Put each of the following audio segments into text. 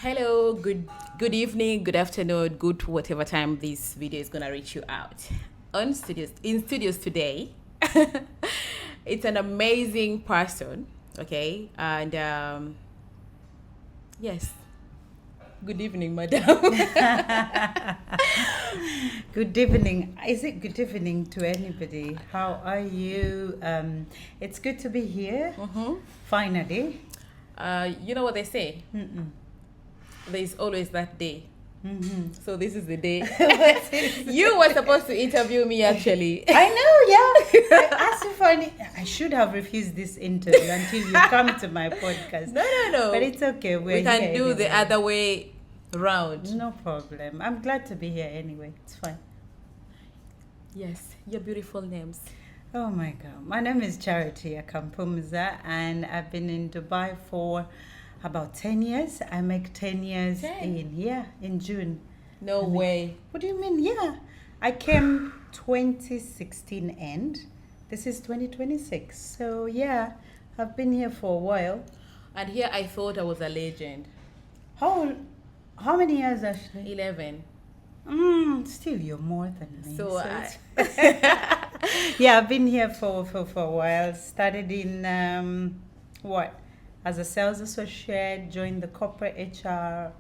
Hello, good evening, good afternoon, good whatever time this video is gonna reach you out. In studios today, it's an amazing person, okay? And yes, good evening, madam. Good evening. Is it good evening to anybody? How are you? It's good to be here. Finally. You know what they say? Mm-mm. There's always that day. So this is the day. I You were supposed to interview me actually. know, yeah. I asked you for I should have refused this interview until you come to my podcast. No. But it's okay. We can here do the anyway. other way round. No problem. I'm glad to be here anyway. It's fine. Yes, your beautiful names. Oh my God. My name is Charity Akampumza and I've been in Dubai for about 10 years. I make 10 years 10? in June. No way. What do you mean? Yeah. I came 2016 end. This is 2026. So yeah, I've been here for a while. And here I thought I was a legend. How many years actually? 11. Still you're more than me. So Yeah, I've been here for a while. Started in as a sales associate, joined the corporate HR,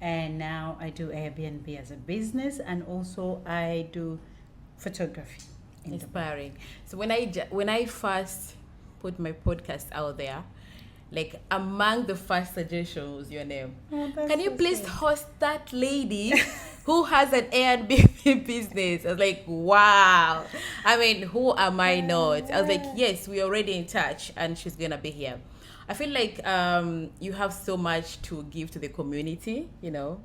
and now I do Airbnb as a business, and also I do photography. inspiring. So when I first put my podcast out there, like among the first suggestions was your name. Oh, that's Can you so please sweet. host that lady who has an Airbnb business? I was like, wow. I mean, who am I not? I was like, yes, we're already in touch and she's gonna be here. I feel like you have so much to give to the community, you know.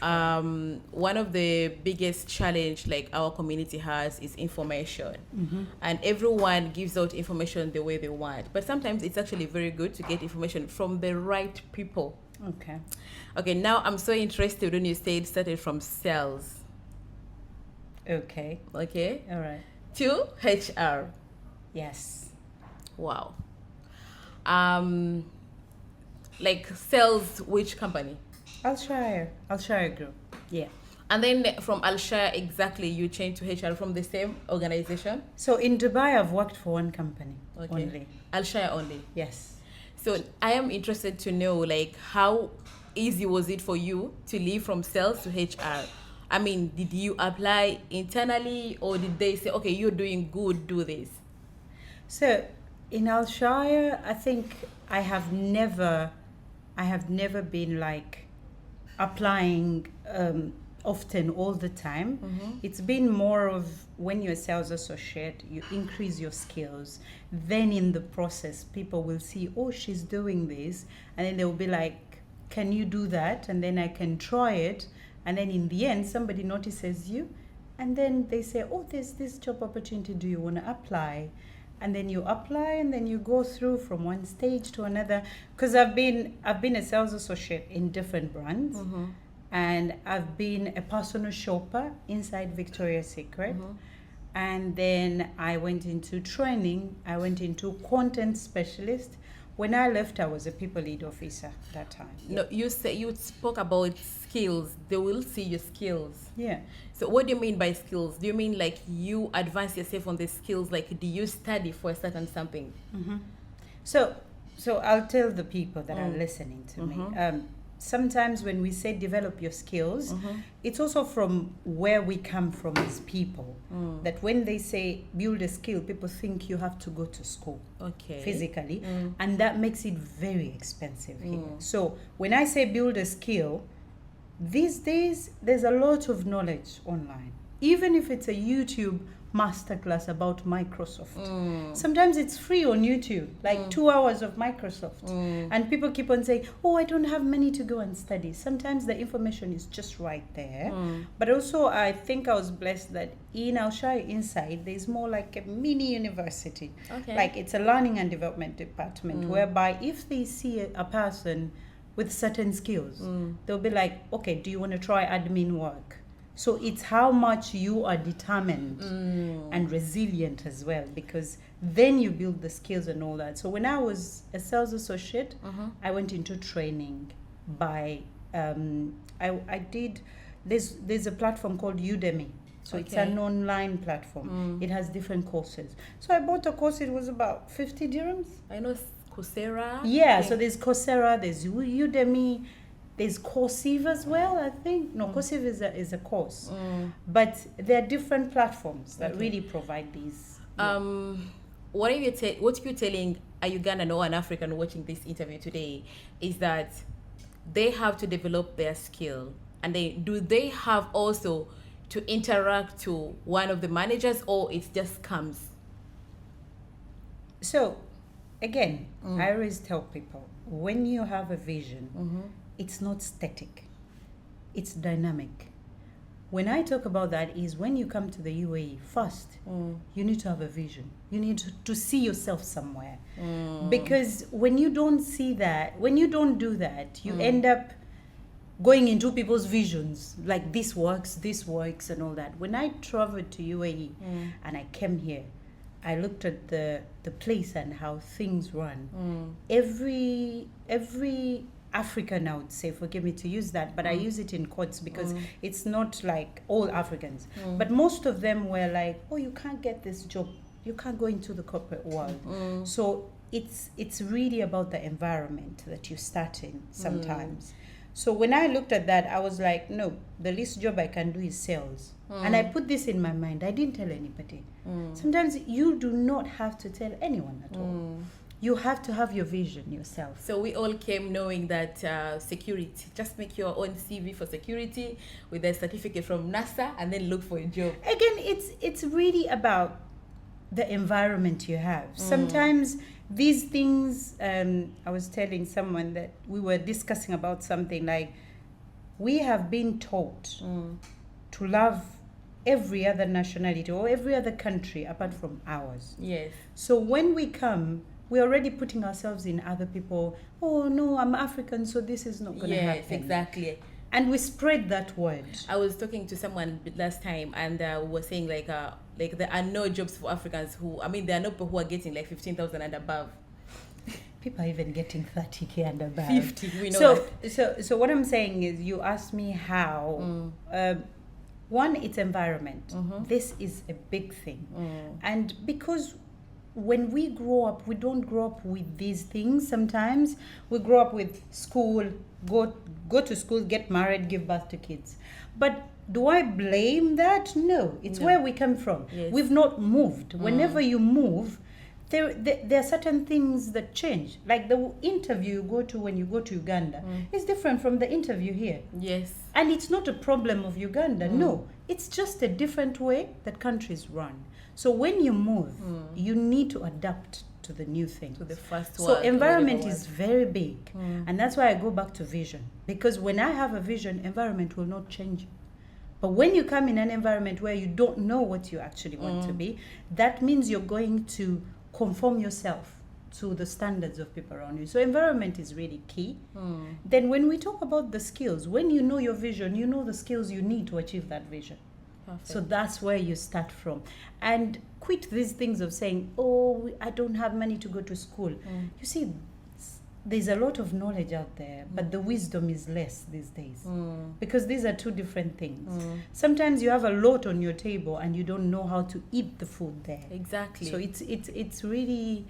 One of the biggest challenge like our community has is information, and everyone gives out information the way they want, but sometimes it's actually very good to get information from the right people. Okay, now I'm so interested when you say it started from sales, Okay. okay, All right. to HR. Yes. Wow. Like sales, which company? Alshire Group. Yeah. And then from Alshire, exactly, you changed to HR from the same organization? So in Dubai, I've worked for one company Okay. only. Alshire only. Yes. So I am interested to know, like, how easy was it for you to leave from sales to HR? I mean, did you apply internally or did they say, okay, you're doing good, do this? So in Alshire, I think I have never been like applying often all the time. It's been more of when you're a sales associate, you increase your skills. Then in the process, people will see, oh, she's doing this. And then they'll be like, can you do that? And then I can try it. And then in the end, somebody notices you. And then they say, oh, there's this job opportunity. Do you want to apply? And then you apply and then you go through from one stage to another. Because I've been a sales associate in different brands. And I've been a personal shopper inside Victoria's Secret. And then I went into training. I went into content specialist. When I left, I was a people lead officer that time. No, you spoke about skills. They will see your skills. Yeah. So what do you mean by skills? Do you mean like you advance yourself on the skills? Like, do you study for a certain something? So I'll tell the people that are listening to me. Sometimes when we say develop your skills, it's also from where we come from as people. That when they say build a skill, people think you have to go to school physically, and that makes it very expensive here. So when I say build a skill, these days there's a lot of knowledge online. Even if it's a YouTube masterclass about Microsoft. Sometimes it's free on YouTube, like 2 hours of Microsoft. And people keep on saying, oh, I don't have money to go and study. Sometimes the information is just right there. But also I think I was blessed that in Alshire inside, there's more like a mini university. Okay. Like it's a learning and development department whereby if they see a person with certain skills, they'll be like, okay, do you want to try admin work? So it's how much you are determined and resilient as well, because then you build the skills and all that. So when I was a sales associate, I went into training by I did. There's a platform called Udemy. So it's an online platform. It has different courses. So I bought a course. It was about 50 dirhams. I know Coursera. Yeah, so there's Coursera, there's Udemy, there's Coursera as well, I think. No, Coursera is a course. But there are different platforms that really provide these. What you're telling a Ugandan or an African watching this interview today is that they have to develop their skill, and do they have also to interact to one of the managers, or it just comes? So again, I always tell people, when you have a vision, it's not static, it's dynamic. When I talk about that is when you come to the UAE, first, you need to have a vision. You need to see yourself somewhere. Because when you don't see that, when you don't do that, you end up going into people's visions, like this works, and all that. When I traveled to UAE and I came here, I looked at the place and how things run. Every African, I would say, forgive me to use that, but I use it in quotes because it's not like all Africans. But most of them were like, oh, you can't get this job. You can't go into the corporate world. So it's really about the environment that you start in sometimes. So when I looked at that, I was like, no, the least job I can do is sales. And I put this in my mind. I didn't tell anybody. Sometimes you do not have to tell anyone at all. You have to have your vision yourself. So we all came knowing that security, just make your own CV for security with a certificate from NASA and then look for a job. Again, it's really about the environment you have. Sometimes these things, I was telling someone that we were discussing about something like, we have been taught to love every other nationality or every other country apart from ours. Yes. So when we come, we're already putting ourselves in other people. Oh no, I'm African, so this is not going to happen. Yes, exactly. And we spread that word. I was talking to someone last time, and we were saying like there are no jobs for Africans there are no people who are getting like 15,000 and above. People are even getting 30K and above. 50, we know that. So what I'm saying is, you asked me how. One, it's environment. This is a big thing. And because when we grow up, we don't grow up with these things. Sometimes we grow up with school, go to school, get married, give birth to kids. But do I blame that? No, it's where we come from. Yes. We've not moved. Whenever you move, there are certain things that change. Like the interview you go to when you go to Uganda is different from the interview here. Yes. And it's not a problem of Uganda. No, it's just a different way that countries run. So when you move, you need to adapt to the new thing. To the first one. So environment is very big. And that's why I go back to vision. Because when I have a vision, environment will not change. But when you come in an environment where you don't know what you actually want to be, that means you're going to conform yourself to the standards of people around you. So environment is really key. Then when we talk about the skills, when you know your vision, you know the skills you need to achieve that vision. Perfect. So that's where you start from. And quit these things of saying, oh, I don't have money to go to school. You see, there's a lot of knowledge out there, but the wisdom is less these days. Because these are two different things. Sometimes you have a lot on your table and you don't know how to eat the food there. Exactly. So it's really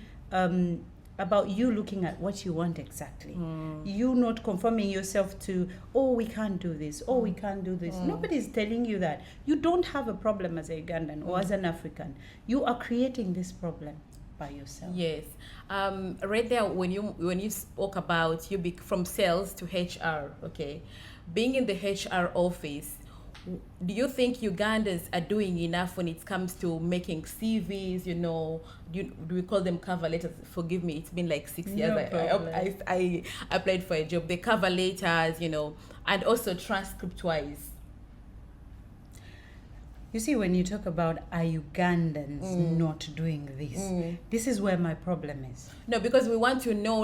about you looking at what you want exactly. You not conforming yourself to, oh, we can't do this, oh, we can't do this. Nobody's telling you that. You don't have a problem as a Ugandan or as an African. You are creating this problem by yourself. Yes. Right there, when you spoke about from sales to HR, okay, being in the HR office, do you think Ugandans are doing enough when it comes to making CVs? Do we call them cover letters? Forgive me, it's been like 6 years. I applied for a job. The cover letters, and also transcript-wise. You see, when you talk about are Ugandans not doing this, this is where my problem is. No, because we want to know,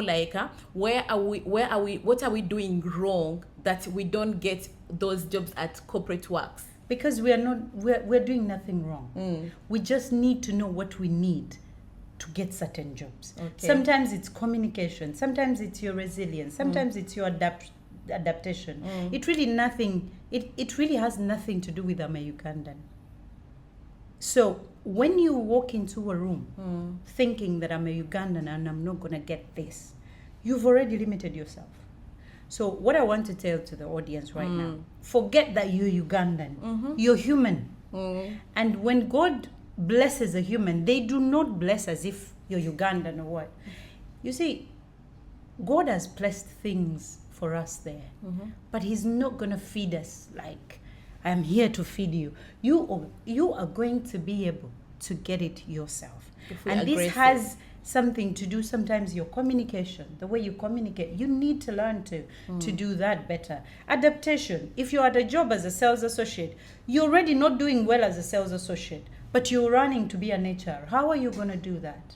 what are we doing wrong that we don't get those jobs at corporate works? Because we're doing nothing wrong. We just need to know what we need to get certain jobs. Okay. Sometimes it's communication. Sometimes it's your resilience. Sometimes it's your adaptation. It really has nothing to do with I'm a Ugandan. So when you walk into a room thinking that I'm a Ugandan and I'm not going to get this, you've already limited yourself. So what I want to tell to the audience right now, forget that you're Ugandan. You're human. And when God blesses a human, they do not bless as if you're Ugandan or what. You see, God has blessed things for us there, but He's not going to feed us like, I'm here to feed you. You are going to be able to get it yourself. And this has something to do sometimes your communication, the way you communicate. You need to learn to do that better. Adaptation. If you're at a job as a sales associate, you're already not doing well as a sales associate, but you're running to be an HR. How are you going to do that?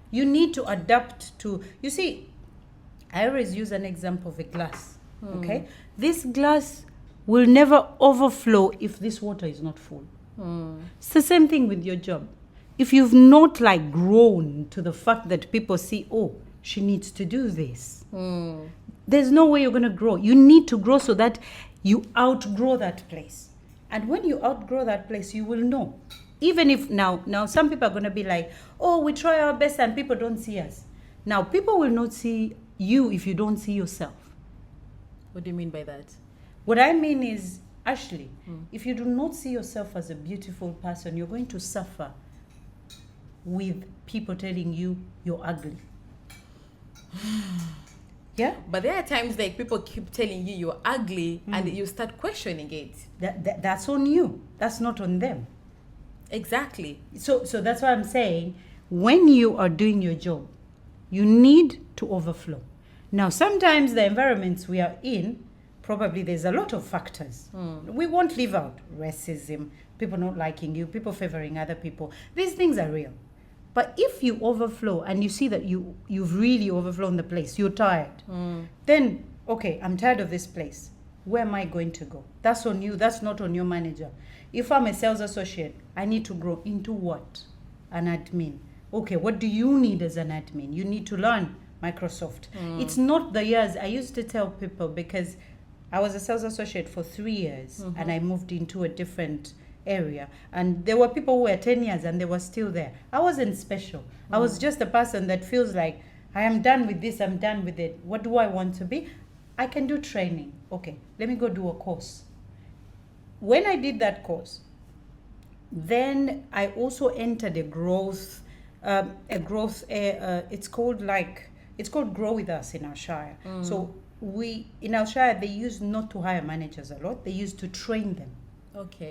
You need to adapt to, you see, I always use an example of a glass, okay? This glass will never overflow if this water is not full. It's the same thing with your job. If you've not like grown to the fact that people see, oh, she needs to do this, there's no way you're going to grow. You need to grow so that you outgrow that place. And when you outgrow that place, you will know. Even if now some people are going to be like, oh, we try our best and people don't see us. Now, people will not see you if you don't see yourself. What do you mean by that? What I mean is, Ashley, if you do not see yourself as a beautiful person, you're going to suffer with people telling you you're ugly. Yeah? But there are times like people keep telling you you're ugly and you start questioning it. That's on you. That's not on them. Exactly. So that's why I'm saying, when you are doing your job, you need to overflow. Now, sometimes the environments we are in, probably there's a lot of factors. We won't leave out racism, people not liking you, people favoring other people. These things are real. But if you overflow and you see that you've really overflown the place, you're tired, then, okay, I'm tired of this place. Where am I going to go? That's on you. That's not on your manager. If I'm a sales associate, I need to grow into what? An admin. Okay, what do you need as an admin? You need to learn Microsoft. It's not the years. I used to tell people, because I was a sales associate for 3 years and I moved into a different area, and there were people who were 10 years and they were still there. I wasn't special. I was just a person that feels like, I am done with this, I'm done with it. What do I want to be? I can do training. Okay, let me go do a course. When I did that course, then I also entered a growth, it's called Grow With Us in our Shire. So in our Shire, they used not to hire managers a lot. They used to train them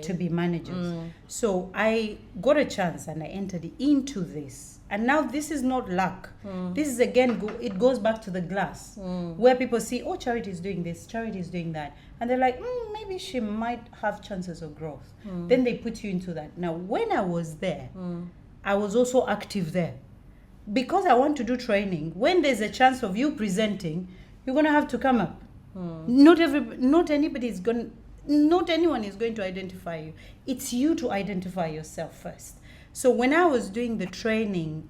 to be managers. So I got a chance and I entered into this. And now this is not luck. This is again, it goes back to the glass, where people see, oh, Charity is doing this, Charity is doing that. And they're like, maybe she might have chances of growth. Then they put you into that. Now, when I was there, I was also active there. Because I want to do training, when there's a chance of you presenting, you're going to have to come up. Not anyone is going to identify you. It's you to identify yourself first. So when I was doing the training,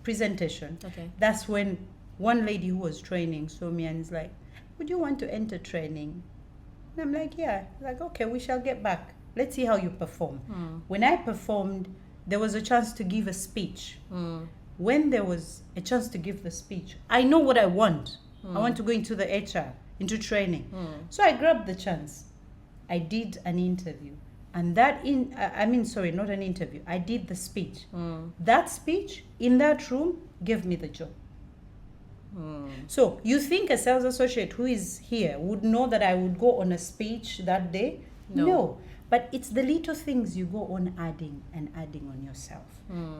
presentation, that's when one lady who was training saw me and is like, would you want to enter training? And I'm like, yeah. Like, okay, we shall get back. Let's see how you perform. When I performed, there was a chance to give a speech. When there was a chance to give the speech, I know what I want. I want to go into the HR, into training. So I grabbed the chance. I did an interview. And not an interview. I did the speech. That speech in that room gave me the job. So you think a sales associate who is here would know that I would go on a speech that day? No. But it's the little things you go on adding and adding on yourself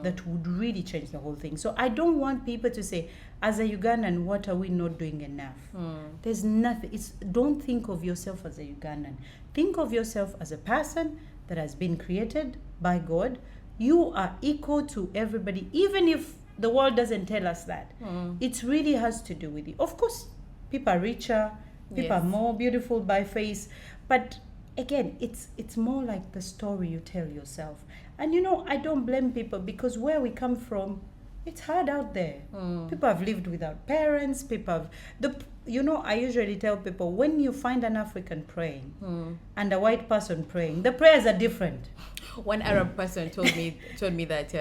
that would really change the whole thing. So I don't want people to say, as a Ugandan, what are we not doing enough? There's nothing. Don't think of yourself as a Ugandan. Think of yourself as a person that has been created by God. You are equal to everybody, even if the world doesn't tell us that. It really has to do with you. Of course, people are richer, people are more beautiful by face, but again, it's more like the story you tell yourself. And I don't blame people, because where we come from, it's hard out there. People have lived without parents. I usually tell people, when you find an African praying and a white person praying, the prayers are different. One Arab person told me that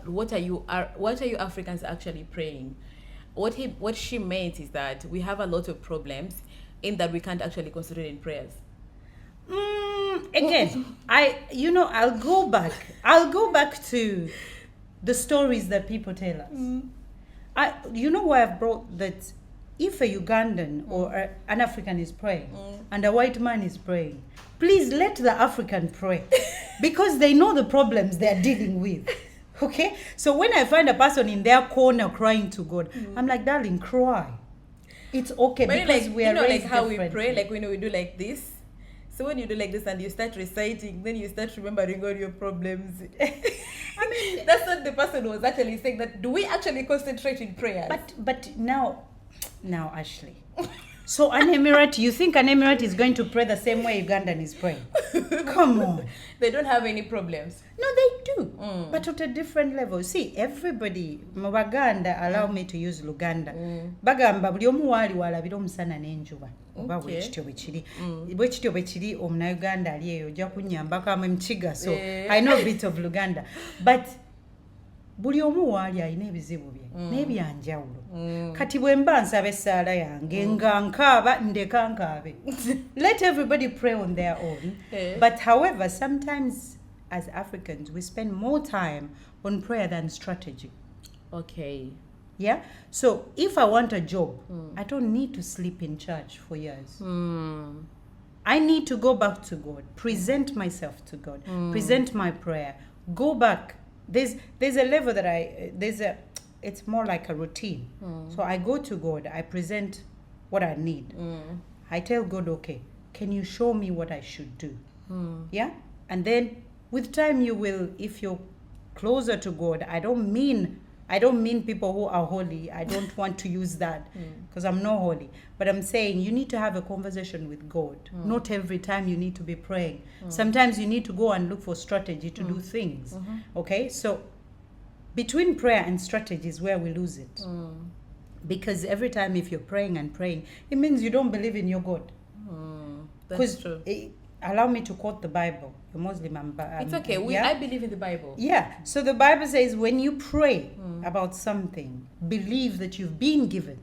what are you Africans actually praying? What she meant is that we have a lot of problems in that we can't actually concentrate in prayers. Again, I'll go back to the stories that people tell us. Why I've brought that. If a Ugandan or an African is praying and a white man is praying, please let the African pray because they know the problems they're dealing with. Okay? So when I find a person in their corner crying to God, I'm like, darling, cry. It's okay, but because we are raised like how we differently. pray, like when we do like this. So when you do like this and you start reciting, then you start remembering all your problems. I mean, that's what the person was actually saying. That do we actually concentrate in prayers? But now, Ashley. So an Emirate, you think an Emirate is going to pray the same way Ugandan is praying? Come on. They don't have any problems. No, they do. But at a different level. See, everybody, mu Baganda, allow me to use Luganda. Bagamba buli omu waali walabira omusana n'enjuba. Oba bwekityo bwe kiri omunauganda ali eyo ojja kunnyambako Mukiga. So I know a bit of Luganda. But buli omu waali alina ebizibu bye n'ebyanjawulo. Kati bwe mba nsaba essaala yange nga nkaaba ndeka nkaabe. Let everybody pray on their own. But however, sometimes as Africans we spend more time on prayer than strategy. Okay. Yeah? So if I want a job, I don't need to sleep in church for years. I need to go back to God, present myself to God, present my prayer, go back. There's a level that it's more like a routine. So I go to God, I present what I need. I tell God, okay, can you show me what I should do? Yeah? And then with time you will, if you're closer to God, I don't mean people who are holy. I don't want to use that because I'm not holy. But I'm saying you need to have a conversation with God. Not every time you need to be praying. Sometimes you need to go and look for strategy to do things. Okay? So between prayer and strategy is where we lose it. Because every time if you're praying and praying, it means you don't believe in your God. That's true. Allow me to quote the Bible. You're Muslim. It's okay. I believe in the Bible. Yeah. So the Bible says when you pray about something, believe that you've been given.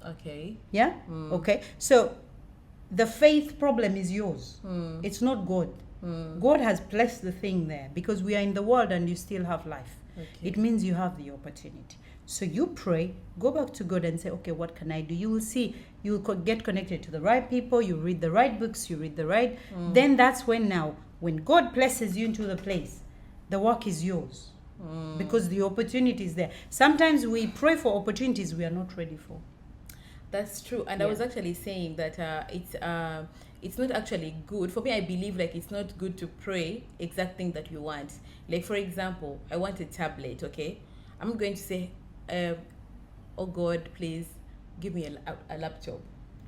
Okay. Yeah? Okay. So the faith problem is yours. It's not God. God has placed the thing there because we are in the world and you still have life. Okay. It means you have the opportunity. So you pray, go back to God and say, okay, what can I do? You will see, you will get connected to the right people, you read the right books, you read the right. Then that's when God places you into the place, the work is yours. Because the opportunity is there. Sometimes we pray for opportunities we are not ready for. That's true. And I was actually saying that it's not actually good. For me, I believe like it's not good to pray exact thing that you want. Like for example, I want a tablet, okay? I'm going to say, oh God, please give me a laptop.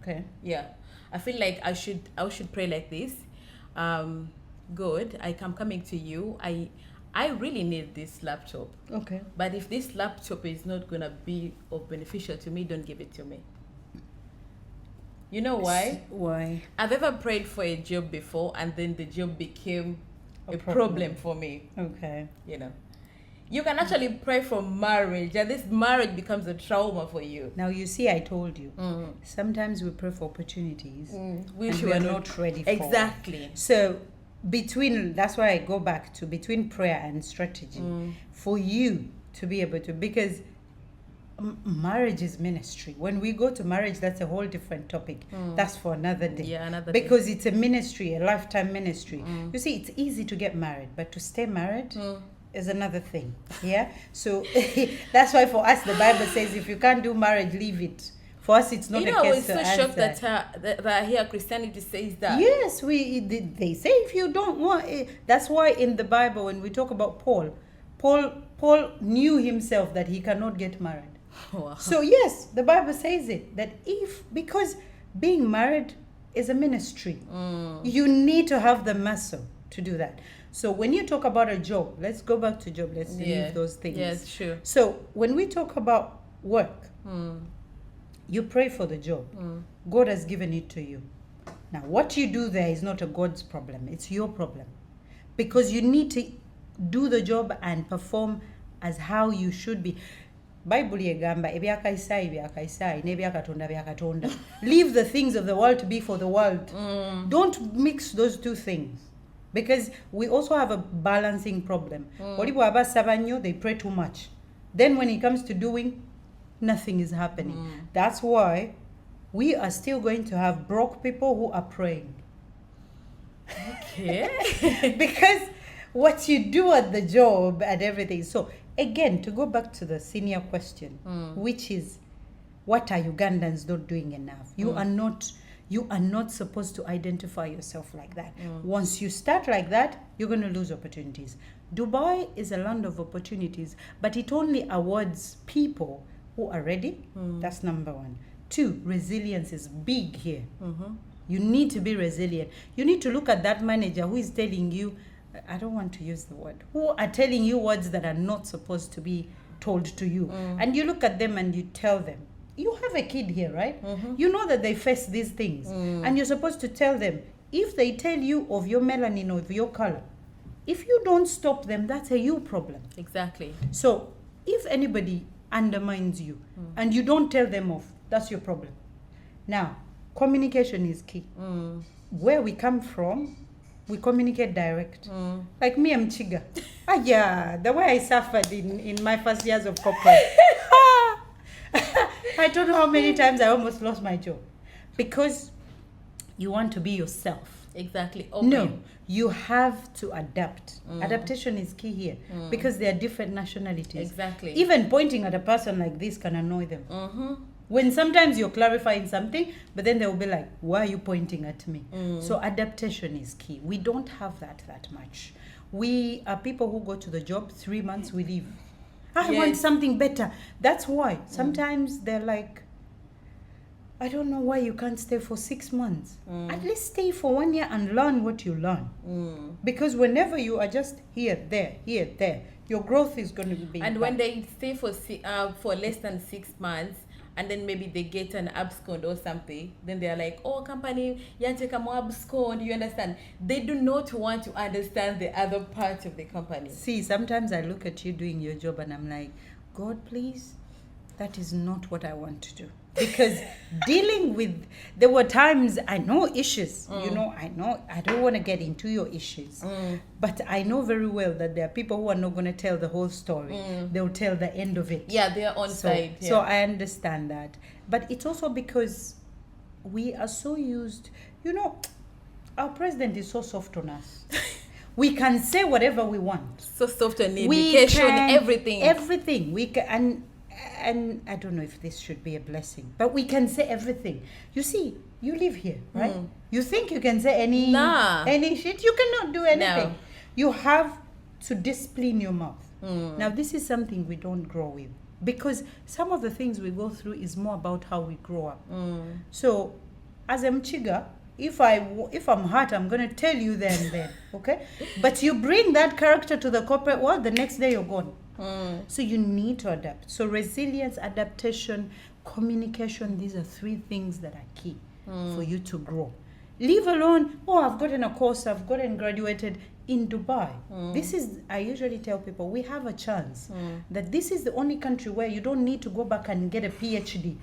Okay. Yeah. I feel like I should pray like this. God, I'm coming to you. I really need this laptop. Okay. But if this laptop is not going to be of beneficial to me, don't give it to me. You know why? Why? I've ever prayed for a job before and then the job became a problem for me. Okay. You know. You can actually pray for marriage and this marriage becomes a trauma for you. Now you see, I told you. Sometimes we pray for opportunities which we are not ready for. Exactly. So that's why I go back to between prayer and strategy for you to be able to, because marriage is ministry. When we go to marriage, that's a whole different topic. That's for another day. Yeah, another because day. It's a ministry, a lifetime ministry. You see, it's easy to get married, but to stay married is another thing. Yeah. So that's why for us the Bible says if you can't do marriage, leave it. For us, it's not a case I was so shocked that here Christianity says that. Yes, they say if you don't want it. That's why in the Bible when we talk about Paul knew himself that he cannot get married. Wow. So yes, the Bible says it, that because being married is a ministry, you need to have the muscle to do that. So when you talk about a job, let's go back to job, let's leave those things. Yes, sure. So when we talk about work, You pray for the job. God has given it to you. Now, what you do there is not a God's problem. It's your problem. Because you need to do the job and perform as how you should be. Bible yegamba ebyakaisai byakaisai nebyakatonda byakatonda. Leave the things of the world to be for the world. Don't mix those two things. Because we also have a balancing problem. They pray too much. Then when it comes to doing, nothing is happening. That's why we are still going to have broke people who are praying. Okay. Because what you do at the job and everything. So again, to go back to the senior question, which is, what are Ugandans not doing enough? You are not supposed to identify yourself like that. Once you start like that, you're going to lose opportunities. Dubai is a land of opportunities, but it only awards people who are ready. That's number one. 2, resilience is big here. You need to be resilient. You need to look at that manager who is telling you, I don't want to use the word, who are telling you words that are not supposed to be told to you. And you look at them and you tell them, you have a kid here, right? You know that they face these things. And you're supposed to tell them, if they tell you of your melanin or of your color, if you don't stop them, that's a you problem. Exactly. So if anybody undermines you and you don't tell them off, that's your problem. Now, communication is key. Where we come from, we communicate direct. Like me, I'm Chiga. Yeah, the way I suffered in my first years of corporate. I don't know how many times I almost lost my job. Because you want to be yourself. Exactly. Okay. No, you have to adapt. Adaptation is key here. Because there are different nationalities. Exactly. Even pointing at a person like this can annoy them. When sometimes you're clarifying something, but then they'll be like, why are you pointing at me? So adaptation is key. We don't have that much. We are people who go to the job, 3 months, we leave. I want something better. That's why. Sometimes they're like, I don't know why you can't stay for 6 months. At least stay for 1 year and learn what you learn. Because whenever you are just here, there, your growth is going to be big. And when they stay for less than 6 months, and then maybe they get an abscond or something, then they're like, oh, company, yanteka mo abscond, you understand? They do not want to understand the other part of the company. See, sometimes I look at you doing your job and I'm like, God, please, that is not what I want to do. Because dealing with, there were times, I know issues, I don't want to get into your issues, but I know very well that there are people who are not going to tell the whole story. They'll tell the end of it. Yeah, they're on side. Yeah. So I understand that. But it's also because we are so used, our president is so soft on us. We can say whatever we want. So soft on education, everything. Everything. We can, and I don't know if this should be a blessing, but we can say everything. You see, you live here, right? You think you can say any shit? You cannot do anything. No. You have to discipline your mouth. Now, this is something we don't grow with, because some of the things we go through is more about how we grow up. So, as a Mchiga, if I'm hurt, I'm going to tell you then, okay? But you bring that character to the corporate world, the next day you're gone. So you need to adapt. So resilience, adaptation, communication, these are 3 things that are key for you to grow. Leave alone, I've gotten a course, I've gotten graduated in Dubai. This is, I usually tell people, we have a chance that this is the only country where you don't need to go back and get a PhD.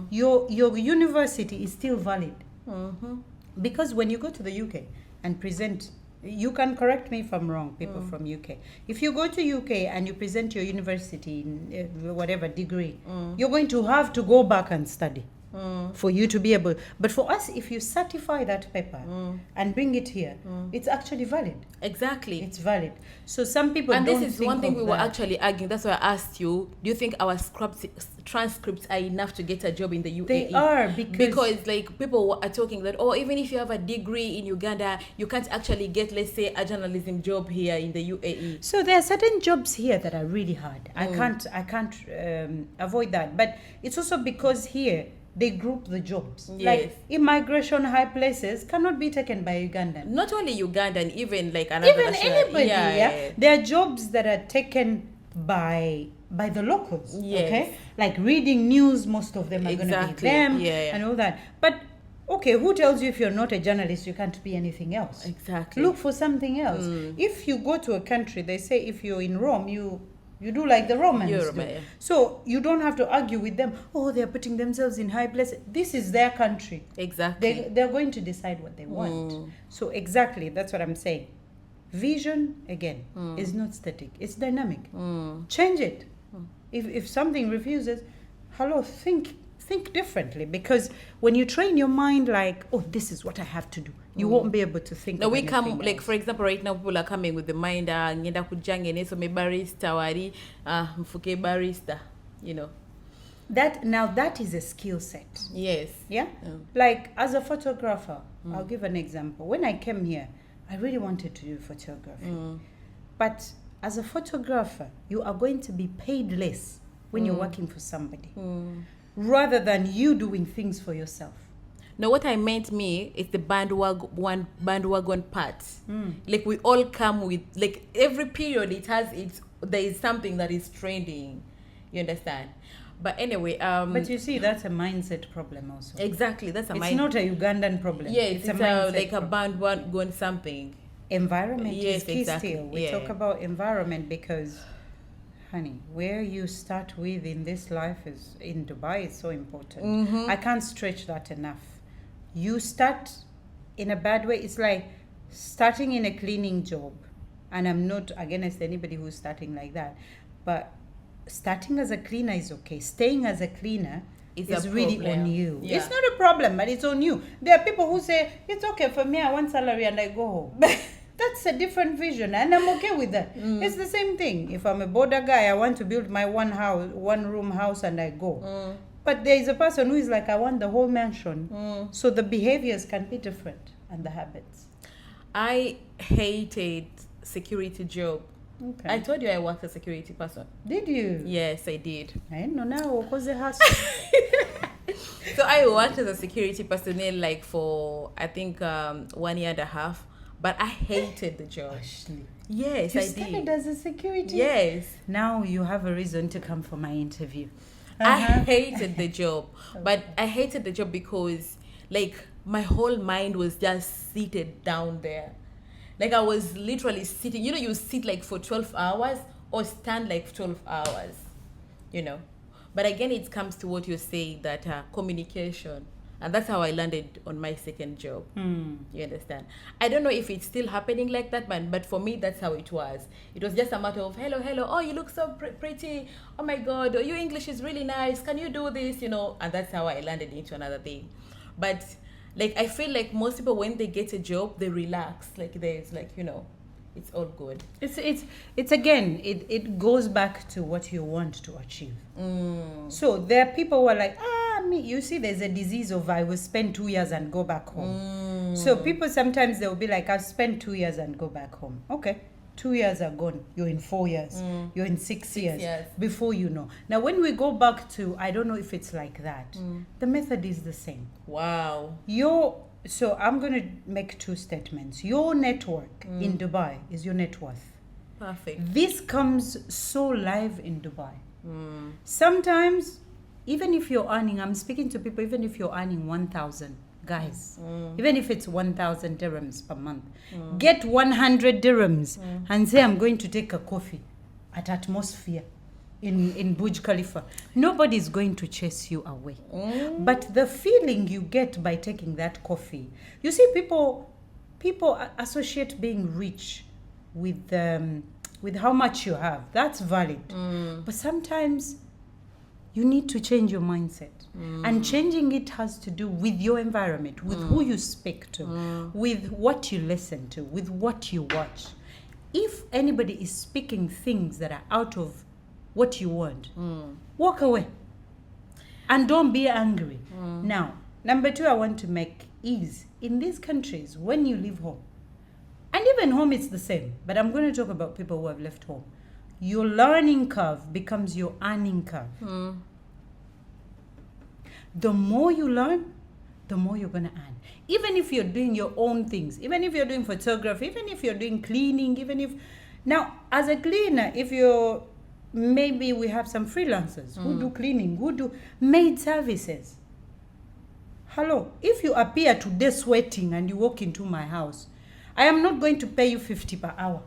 Your university is still valid. Because when you go to the UK and present, you can correct me if I'm wrong, people from UK. If you go to UK and you present your university in whatever degree, you're going to have to go back and study for you to be able. But for us, if you certify that paper and bring it here, it's actually valid. Exactly. It's valid. So some people and don't this is think one thing we of were that. actually arguing. That's why I asked you, do you think our transcripts are enough to get a job in the UAE? They are, because like people are talking that, even if you have a degree in Uganda, you can't actually get, let's say, a journalism job here in the UAE. So there are certain jobs here that are really hard. I can't avoid that. But it's also because here they group the jobs. Yes. Like immigration high places cannot be taken by Ugandan. Not only Ugandan, even like another Even national, anybody. Yeah. There are jobs that are taken by by the locals. Yes. Okay, like reading news, most of them are going to be Exactly. them, Yeah. and all that. But okay, who tells you if you're not a journalist you can't be anything else? Exactly. Look for something else. If you go to a country, they say if you're in Rome, you do like the Romans You're do. right. So you don't have to argue with them. Oh, they're putting themselves in high places. This is their country. Exactly. They're going to decide what they want. So exactly, that's what I'm saying. Vision, again, is not static. It's dynamic. Change it. If something refuses, hello, think differently. Because when you train your mind like, oh, this is what I have to do, you won't be able to think No, of we anything come, like, else. for example, right now people are coming with the mind, ngenda kujanga nesome barista wari, mfuke barista, you know. That is a skill set. Yes. Yeah? Like, as a photographer, I'll give an example. When I came here, I really wanted to do photography. But as a photographer, you are going to be paid less when you're working for somebody, rather than you doing things for yourself. No, what I meant is the bandwagon part. Like, we all come with, like, every period there is something that is trending. You understand? But anyway, But you see, that's a mindset problem also. exactly, that's It's not a Ugandan problem. Yes, it's a mindset like a problem. bandwagon something. Environment Yes, is key exactly. still. We talk about environment because, honey, where you start with in this life is in Dubai is so important. I can't stretch that enough. You start in a bad way. It's like starting in a cleaning job, and I'm not against anybody who's starting like that, but starting as a cleaner is okay. Staying as a cleaner is really problem. on you. Yeah. It's not a problem, but it's on you. There are people who say, it's okay for me, I want salary and I go home. That's a different vision, and I'm okay with that. It's the same thing. If I'm a border guy, I want to build my one room house and I go. But there is a person who is like, I want the whole mansion. So the behaviors can be different and the habits. I hated security job. Okay. I told you I worked as a security person. Did you? Yes, I did. I don't know now because the hustle. So I worked as a security personnel like for, I think, 1 year and a half. But I hated the job. Ashley. Yes, You I started did. as a security? Yes. Now you have a reason to come for my interview. I hated the job. But I hated the job because, like, my whole mind was just seated down there. Like, I was literally sitting. You know, you sit like for 12 hours or stand like 12 hours, you know. But again, it comes to what you're saying, that communication. And that's how I landed on my second job. You understand? I don't know if it's still happening like that, man, but for me, that's how it was. It was just a matter of, hello, oh, you look so pretty. Oh, my God, your English is really nice. Can you do this? You know, and that's how I landed into another thing. But, like, I feel like most people, when they get a job, they relax. Like, there's, like, you know, it's all good. It's again, it goes back to what you want to achieve. So there are people who are like, me, you see, there's a disease of I will spend 2 years and go back home. So people sometimes they'll be like, I'll spend 2 years and go back home. Okay, 2 years are gone. You're in 4 years. You're in 6 years. Before you know. Now, when we go back to, I don't know if it's like that. The method is the same. Wow. So I'm going to make two statements. Your network in Dubai is your net worth. Perfect. This comes so live in Dubai. Sometimes, even if you're earning, I'm speaking to people, even if you're earning 1,000, guys, even if it's 1,000 dirhams per month, get 100 dirhams and say, I'm going to take a coffee at Atmosphere in Burj Khalifa. Nobody's going to chase you away. But the feeling you get by taking that coffee, you see, people associate being rich with how much you have. That's valid. But sometimes you need to change your mindset. And changing it has to do with your environment, with who you speak to, with what you listen to, with what you watch. If anybody is speaking things that are out of what you want, walk away. And don't be angry. Now, number two I want to make is, in these countries, when you leave home, and even home it's the same, but I'm going to talk about people who have left home. Your learning curve becomes your earning curve. The more you learn, the more you're going to earn. Even if you're doing your own things, even if you're doing photography, even if you're doing cleaning, now, as a cleaner, if you're maybe we have some freelancers who do cleaning, who do maid services. Hello, if you appear today sweating and you walk into my house, I am not going to pay you 50 per hour.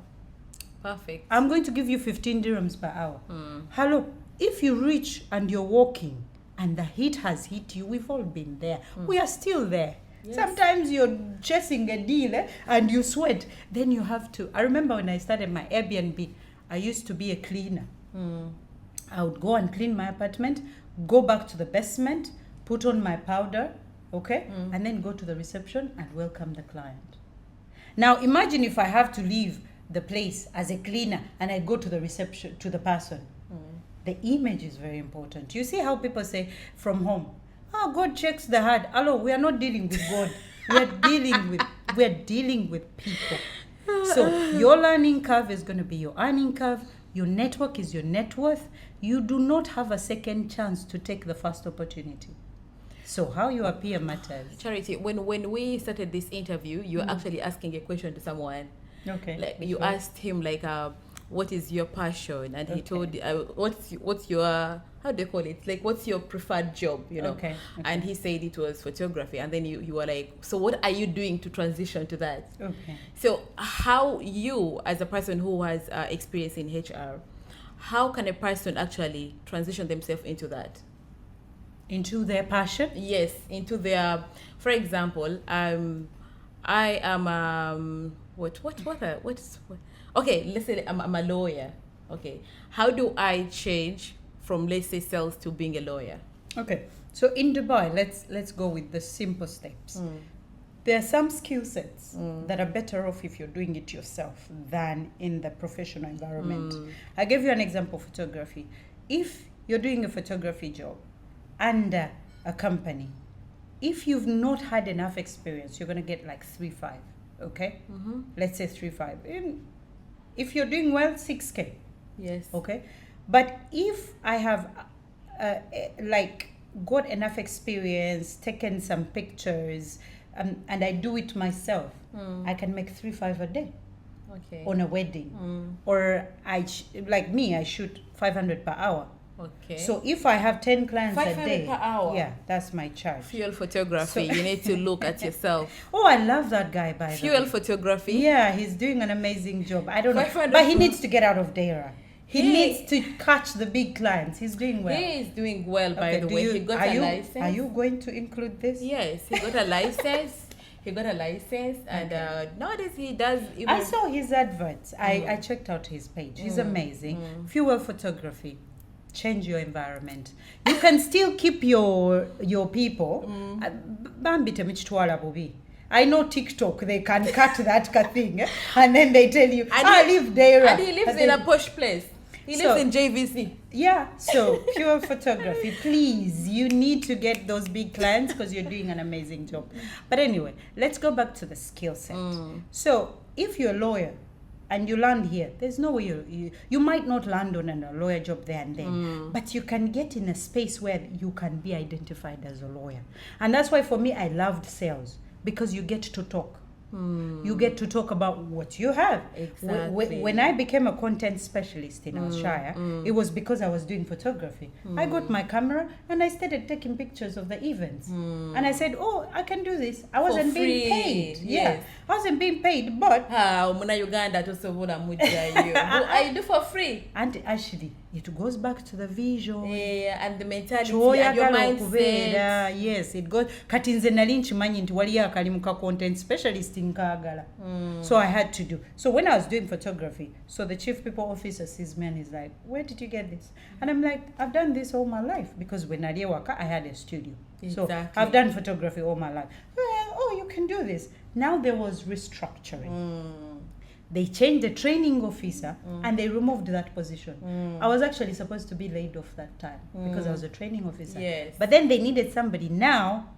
Perfect. I'm going to give you 15 dirhams per hour. Hello, if you reach and you're walking and the heat has hit you, we've all been there. We are still there. Yes. Sometimes you're chasing a deal and you sweat. Then you have to. I remember when I started my Airbnb, I used to be a cleaner. I would go and clean my apartment, go back to the basement, put on my powder, okay, and then go to the reception and welcome the client. Now imagine if I have to leave the place as a cleaner and I go to the reception, to the person. The image is very important. You see how people say from home, oh, God checks the heart. Hello, we are not dealing with God. We are dealing with people. So your learning curve is going to be your earning curve. Your network is your net worth. You do not have a second chance to take the first opportunity. So how you appear matters. Charity, when we started this interview, you were actually asking a question to someone. Okay. Like you asked him like, what is your passion? And he told what's your, how do you call it? Like, what's your preferred job? You know. Okay. And he said it was photography. And then you were like, so what are you doing to transition to that? Okay. So how you, as a person who has experience in HR, how can a person actually transition themselves into that? Into their passion? Yes, into their, for example, I am okay, let's say I'm a lawyer. Okay, how do I change from, let's say, sales to being a lawyer? Okay, so in Dubai, let's go with the simple steps. There are some skill sets that are better off if you're doing it yourself than in the professional environment. I gave you an example, photography. If you're doing a photography job under a company, if you've not had enough experience, you're going to get like 3.5, okay? Let's say 3.5. If you're doing well, 6K. Yes. Okay? But if I have like got enough experience, taken some pictures, and I do it myself, I can make 3.5 a day. Okay. On a wedding. Or I shoot 500 per hour. Okay. So if I have 10 clients a 500 day, per hour. yeah, that's my charge. Fuel photography. You need to look at yourself. Oh, I love that guy, by the way. Fuel photography. Yeah, he's doing an amazing job. I don't know, 500 but he needs to get out of Dara. He needs to catch the big clients. He's doing well. He is doing well, by the way. He got a license. Are you going to include this? Yes, he got a license. And nowadays he does. I saw his adverts. I checked out his page. He's amazing. Fuel photography. Change your environment. You can still keep your people. I know TikTok, they can cut that thing, and then they tell you, I live there. And he lives in a posh place. He lives in JVC. Yeah, so pure photography, please. You need to get those big clients because you're doing an amazing job. But anyway, let's go back to the skill set. So if you're a lawyer and you land here, there's no way you might not land on a lawyer job there and then, but you can get in a space where you can be identified as a lawyer. And that's why for me, I loved sales, because you get to talk. You get to talk about what you have. Exactly. When I became a content specialist in Alshire, it was because I was doing photography. I got my camera and I started taking pictures of the events. And I said, oh, I can do this. I wasn't being paid. Yes. Yeah, I wasn't being paid, but... Uganda I do for free. And actually, it goes back to the vision. Yeah, and the mentality and your mindset. Yes, it goes. Kati nze nali nkimanyi nti waliyo akalimu ka content specialist nkaagala. So I had to do. So when I was doing photography, so the chief people officer sees me and he's like, where did you get this? And I'm like, I've done this all my life, because when I waka, I had a studio. Exactly. So I've done photography all my life. Oh, you can do this. Now there was restructuring. They changed the training officer and they removed that position. I was actually supposed to be laid off that time because I was a training officer. Yes. But then they needed somebody now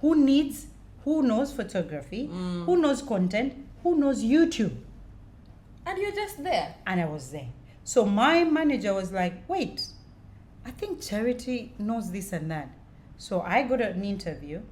who knows photography, who knows content, who knows YouTube. And you're just there. And I was there. So my manager was like, wait, I think Charity knows this and that. So I got an interview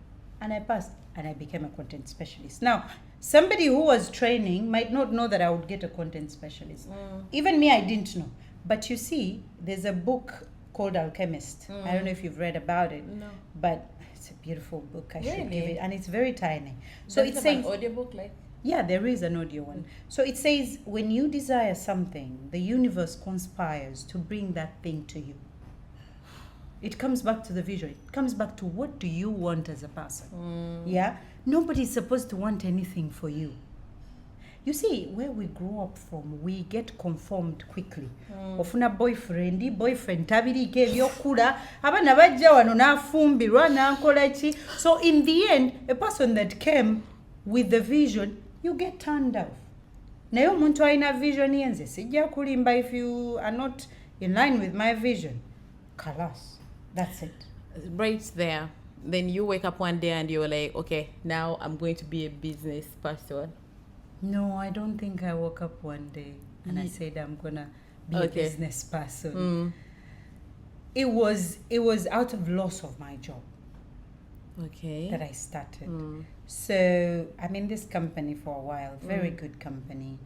and I passed and I became a content specialist. Now, somebody who was training might not know that I would get a content specialist. Even me, I didn't know. But you see, there's a book called Alchemist. I don't know if you've read about it, No. but it's a beautiful book. I should give Really? it, and it's very tiny. So Does it it have an says, audiobook like? yeah, there is an audio one. So it says, when you desire something, the universe conspires to bring that thing to you. It comes back to the vision. It comes back to what do you want as a person. Yeah? Nobody's supposed to want anything for you. You see, where we grow up from, we get conformed quickly. Ofuna boyfriend tabiriko ebyokula abaana bajja wano n'afumbirwa n'akola ki. So in the end, a person that came with the vision, you get turned off. Naye omuntu alina vision ye, nze sijja kulimba if you are not in line with my vision. Kalas. That's it. Right there. Then you wake up one day and you're like, okay, now I'm going to be a business person. No, I don't think I woke up one day and I said I'm gonna be a business person. It was out of loss of my job that I started. So I'm in this company for a while, very good company,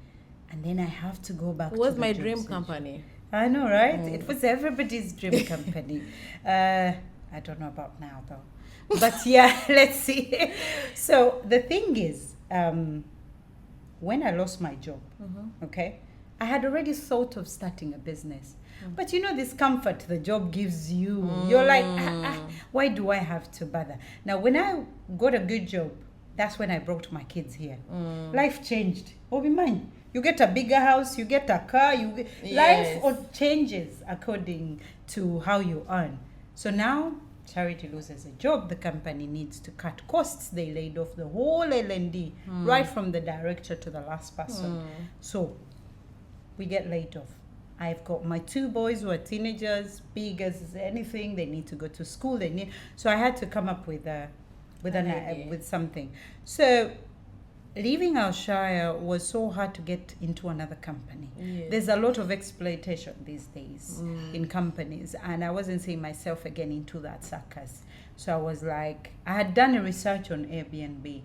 and then I have to go back. It was to my the dream job company. I know, right? It was everybody's dream company. I don't know about now though, but yeah, let's see. So the thing is, when I lost my job, okay, I had already thought of starting a business. But you know this comfort the job gives you. You're like, why do I have to bother? Now, when I got a good job, that's when I brought my kids here. Life changed. Oh, be mine. You get a bigger house, you get a car, life changes according to how you earn. So now Charity loses a job, the company needs to cut costs. They laid off the whole L&D, right from the director to the last person. So we get laid off. I've got my 2 boys who are teenagers, big as anything. They need to go to school. So I had to come up with something. So leaving Alshire was so hard to get into another company. There's a lot of exploitation these days in companies, and I wasn't seeing myself again into that circus. So I was like, I had done a research on Airbnb,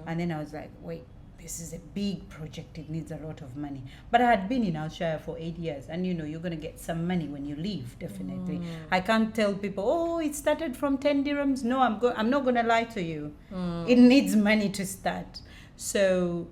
and then I was like, wait, this is a big project, it needs a lot of money. But I had been in Alshire for 8 years, and you know, you're going to get some money when you leave, definitely. I can't tell people, oh, it started from 10 dirhams. No, I'm not going to lie to you. It needs money to start. So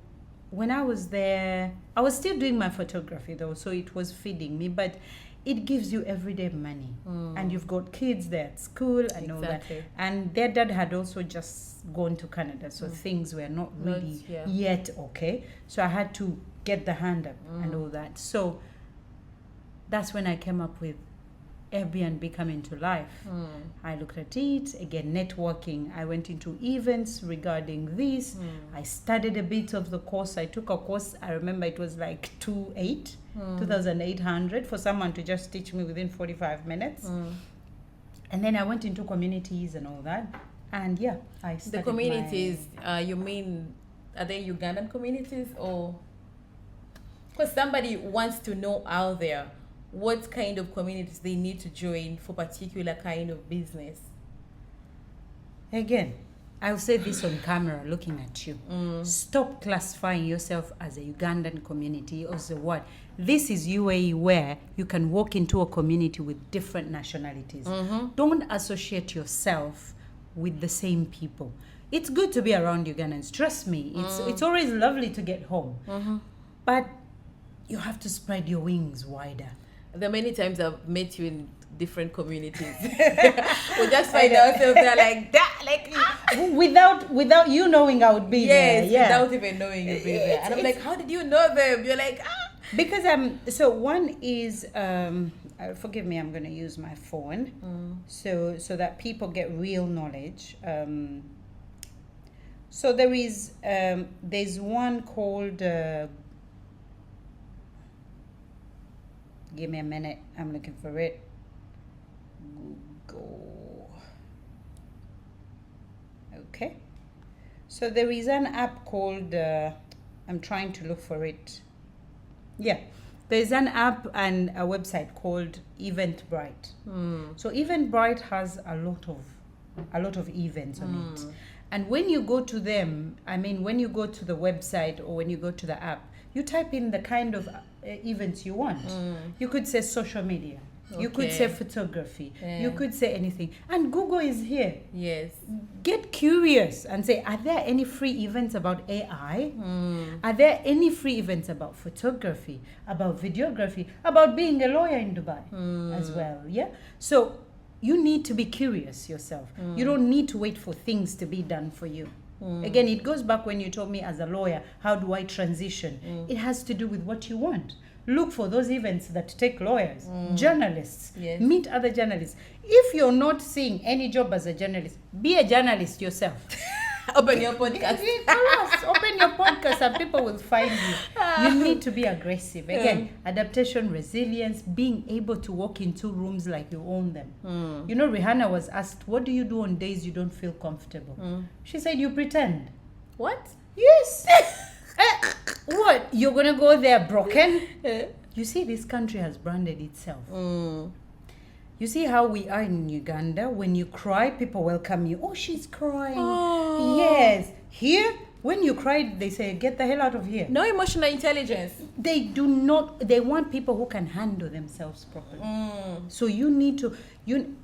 when I was there, I was still doing my photography though, so it was feeding me, but it gives you everyday money. And you've got kids there at school and all that. And their dad had also just gone to Canada, so things were not really yet okay. So I had to get the hand up and all that. So that's when I came up with Airbnb coming to life. I looked at it, again, networking. I went into events regarding this. I studied a bit of the course. I took a course, I remember it was like 2,800 for someone to just teach me within 45 minutes. And then I went into communities and all that. And yeah, I started the communities, you mean, are they Ugandan communities or? Because somebody wants to know out there what kind of communities they need to join for particular kind of business. Again, I'll say this on camera looking at you. Stop classifying yourself as a Ugandan community or the what. This is UAE where you can walk into a community with different nationalities. Don't associate yourself with the same people. It's good to be around Ugandans. Trust me, it's always lovely to get home. But you have to spread your wings wider. There are many times I've met you in different communities. We just find ourselves there like that, like without you knowing I would be there. Without even knowing you'd be there. And I'm like, how did you know them? You're like, because so one is forgive me, I'm going to use my phone so that people get real knowledge. So there's one called give me a minute, I'm looking for it. Google. Okay. So there is an app called I'm trying to look for it. Yeah. There's an app and a website called Eventbrite. So Eventbrite has a lot of events on it. And when you go to them, I mean, when you go to the website or when you go to the app, You type in the kind of events you want. You could say social media. You could say photography. Yeah. You could say anything. And Google is here. Yes. Get curious and say, are there any free events about AI? Are there any free events about photography, about videography, about being a lawyer in Dubai as well? Yeah. So you need to be curious yourself. You don't need to wait for things to be done for you. Again, it goes back when you told me as a lawyer, how do I transition? It has to do with what you want. Look for those events that take lawyers, journalists, Yes. meet other journalists. If you're not seeing any job as a journalist, be a journalist yourself. Open your podcast. Yes, open your podcast and people will find you. You need to be aggressive. Again, adaptation, resilience, being able to walk into rooms like you own them. You know, Rihanna was asked, what do you do on days you don't feel comfortable? She said, you pretend. What? Yes. What? You're going to go there broken? You see, this country has branded itself. You see how we are in Uganda? When you cry, people welcome you. Oh, she's crying. Oh. Yes. Here, when you cry, they say, get the hell out of here. No emotional intelligence. They do not, they want people who can handle themselves properly. So you need to,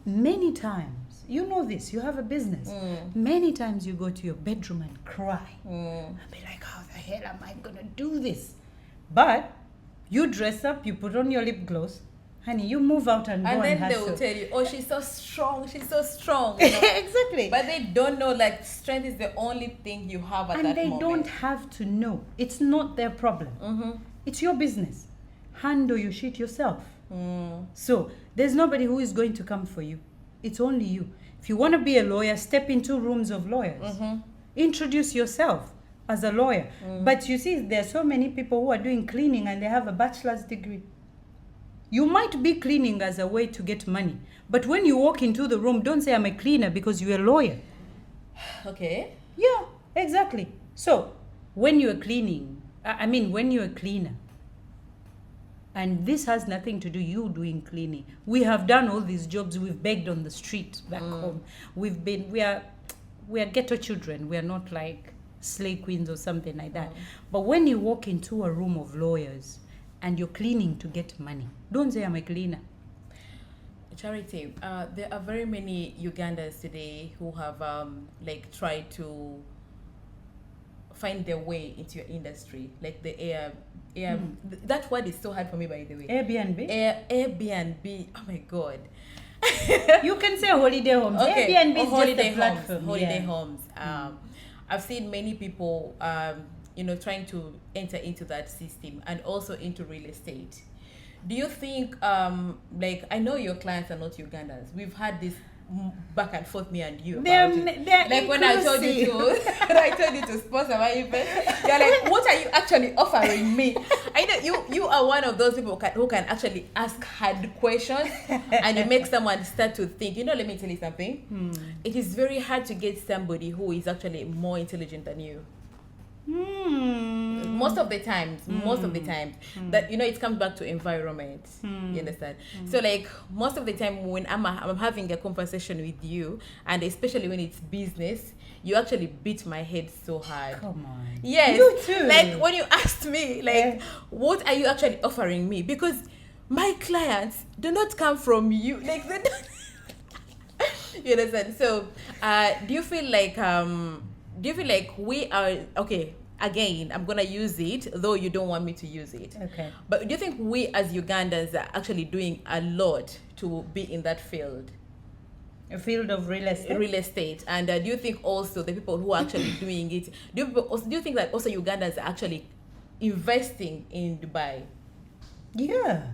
many times, you know this, you have a business. Many times you go to your bedroom and cry. And be like, how the hell am I going to do this? But you dress up, you put on your lip gloss, honey, you move out and go And then they hustle. will tell you, oh, she's so strong, she's so strong. You know? Exactly. But they don't know, like, strength is the only thing you have at And that they moment. don't have to know. It's not their problem. It's your business. Handle your shit yourself. So there's nobody who is going to come for you. It's only you. If you want to be a lawyer, step into rooms of lawyers. Introduce yourself as a lawyer. But you see, there are so many people who are doing cleaning and they have a bachelor's degree. You might be cleaning as a way to get money. But when you walk into the room, don't say I'm a cleaner because you're a lawyer. Okay. Yeah, exactly. So when you're cleaning, when you're a cleaner, and this has nothing to do you doing cleaning. We have done all these jobs. We've begged on the street back home. We are ghetto children. We are not like slay queens or something like that. But when you walk into a room of lawyers and you're cleaning to get money, don't say I'm a cleaner. Charity, there are very many Ugandans today who have tried to find their way into your industry, like the that word is so hard for me, by the way. Airbnb? Airbnb. Oh my God. You can say holiday homes. Okay. Airbnb is Holiday just a platform. Holiday homes. I've seen many people, trying to enter into that system and also into real estate. Do you think, I know your clients are not Ugandans. We've had this back and forth, me and you. They're like when I told you to sponsor my event, you're like, what are you actually offering me? I know you are one of those people who can actually ask hard questions and you make someone start to think. Let me tell you something. It is very hard to get somebody who is actually more intelligent than you. Most of the times that it comes back to environment. You understand? So like most of the time when I'm having a conversation with you, and especially when it's business, you actually beat my head so hard. Come on. Yes. You too. Like when you asked me what are you actually offering me, because my clients do not come from you, like they don't you understand? So do you feel like we are okay? Again, I'm gonna use it, though you don't want me to use it. Okay. But do you think we as Ugandans are actually doing a lot to be in that field? A field of real estate? Real estate. And do you think also the people who are actually doing it, do you think that also Ugandans are actually investing in Dubai? Yeah.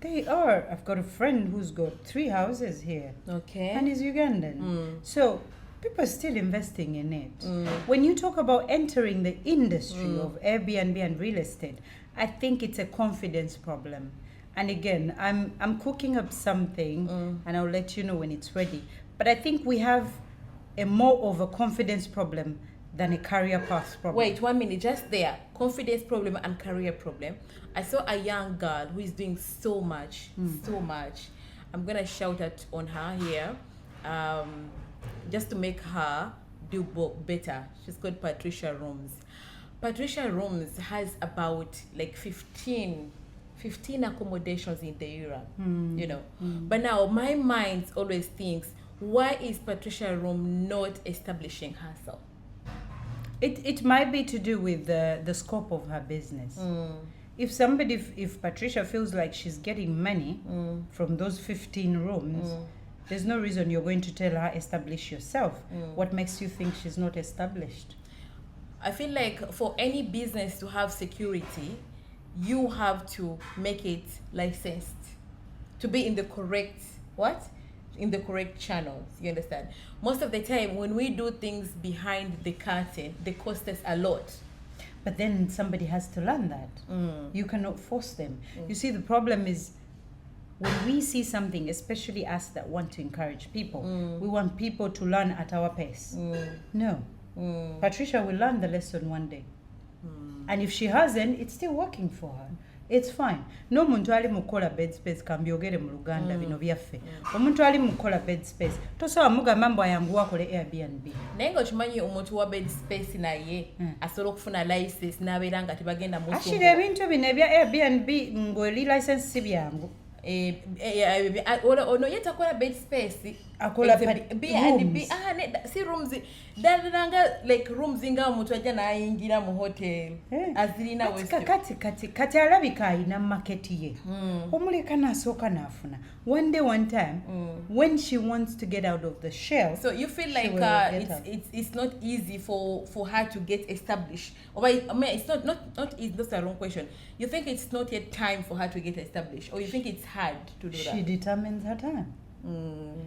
They are. I've got a friend who's got 3 houses here. Okay. And he's Ugandan. So people are still investing in it. When you talk about entering the industry of Airbnb and real estate, I think it's a confidence problem. And again, I'm cooking up something and I'll let you know when it's ready. But I think we have a more of a confidence problem than a career path problem. Wait 1 minute, just there. Confidence problem and career problem. I saw a young girl who is doing so much. I'm gonna shout out on her here, just to make her do better. She's called Patricia Rooms. Patricia Rooms has about like 15 accommodations in the area, you know. But now my mind always thinks, why is Patricia Room not establishing herself? It might be to do with the scope of her business. If Patricia feels like she's getting money from those 15 rooms, there's no reason you're going to tell her establish yourself. What makes you think she's not established? I feel like for any business to have security, you have to make it licensed to be in the correct in the correct channels. You understand? Most of the time when we do things behind the curtain, they cost us a lot. But then somebody has to learn that. You cannot force them. You see, the problem is when we see something, especially us that want to encourage people, we want people to learn at our pace. No. Patricia will learn the lesson one day. And if she hasn't, it's still working for her. It's fine. No muntu ali mukola bed space kambyogere mu Luganda bino byaffe. Omuntu ali mukola bed space tosobola mugamba mbu ayanguwa akole Airbnb. Naye nga okimanyi omuntu wa bed space naye asobola okufuna license n'abeera nga tebagenda mu ashira ebintu bino ebya Airbnb ng'oli license si byangu. Ono yetakola bed space akola B&B si rooms dalanga like rooms nga omuntu ajja n'ayingira mu hotel azirina kati alabika alina market ye omuleka n'asooka n'afuna one day one time when she wants to get out of the shell. So you feel like it's not easy for her to get established, or I mean it's not easy. That's the wrong question. You think it's not yet time for her to get established, or you think it's hard to do that? She determines her time.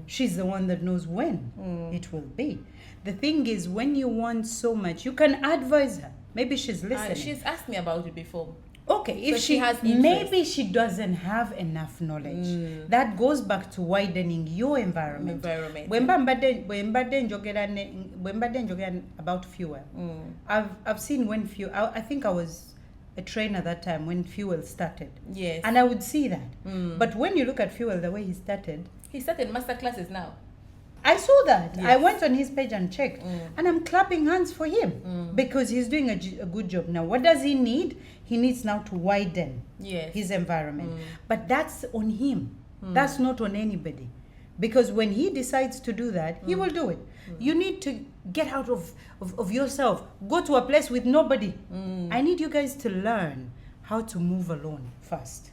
She's the one that knows when it will be. The thing is, when you want so much, you can advise her. Maybe she's listening. She's asked me about it before. Okay, if so she has interest. Maybe she doesn't have enough knowledge. That goes back to widening your environment. When mbadde njogera about fuel, I've seen when fuel. I think I was a trainer that time when fuel started. Yes. And I would see that. But when you look at fuel, the way he started master classes now. I saw that. Yes. I went on his page and checked. And I'm clapping hands for him because he's doing a good job. Now, what does he need? He needs now to widen his environment. But that's on him. That's not on anybody. Because when he decides to do that, he will do it. You need to get out of yourself. Go to a place with nobody. I need you guys to learn how to move alone first.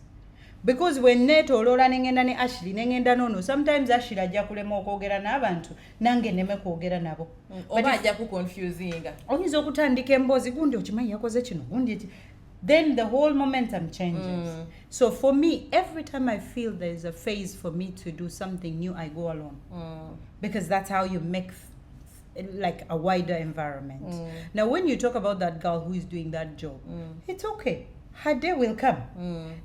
Because when neto olola nengenda ne Ashley nengenda nono, sometimes Ashley ajja kulema okwogera n'abantu nange neme kwogera nabo. Oba ajja ku confusinga. Oyinza okutandika emboozi gundi okimanyi yakoze kino gundi then the whole momentum changes. So for me, every time I feel there's a phase for me to do something new, I go alone. Because that's how you make like a wider environment. Now when you talk about that girl who is doing that job, it's okay. Her day will come.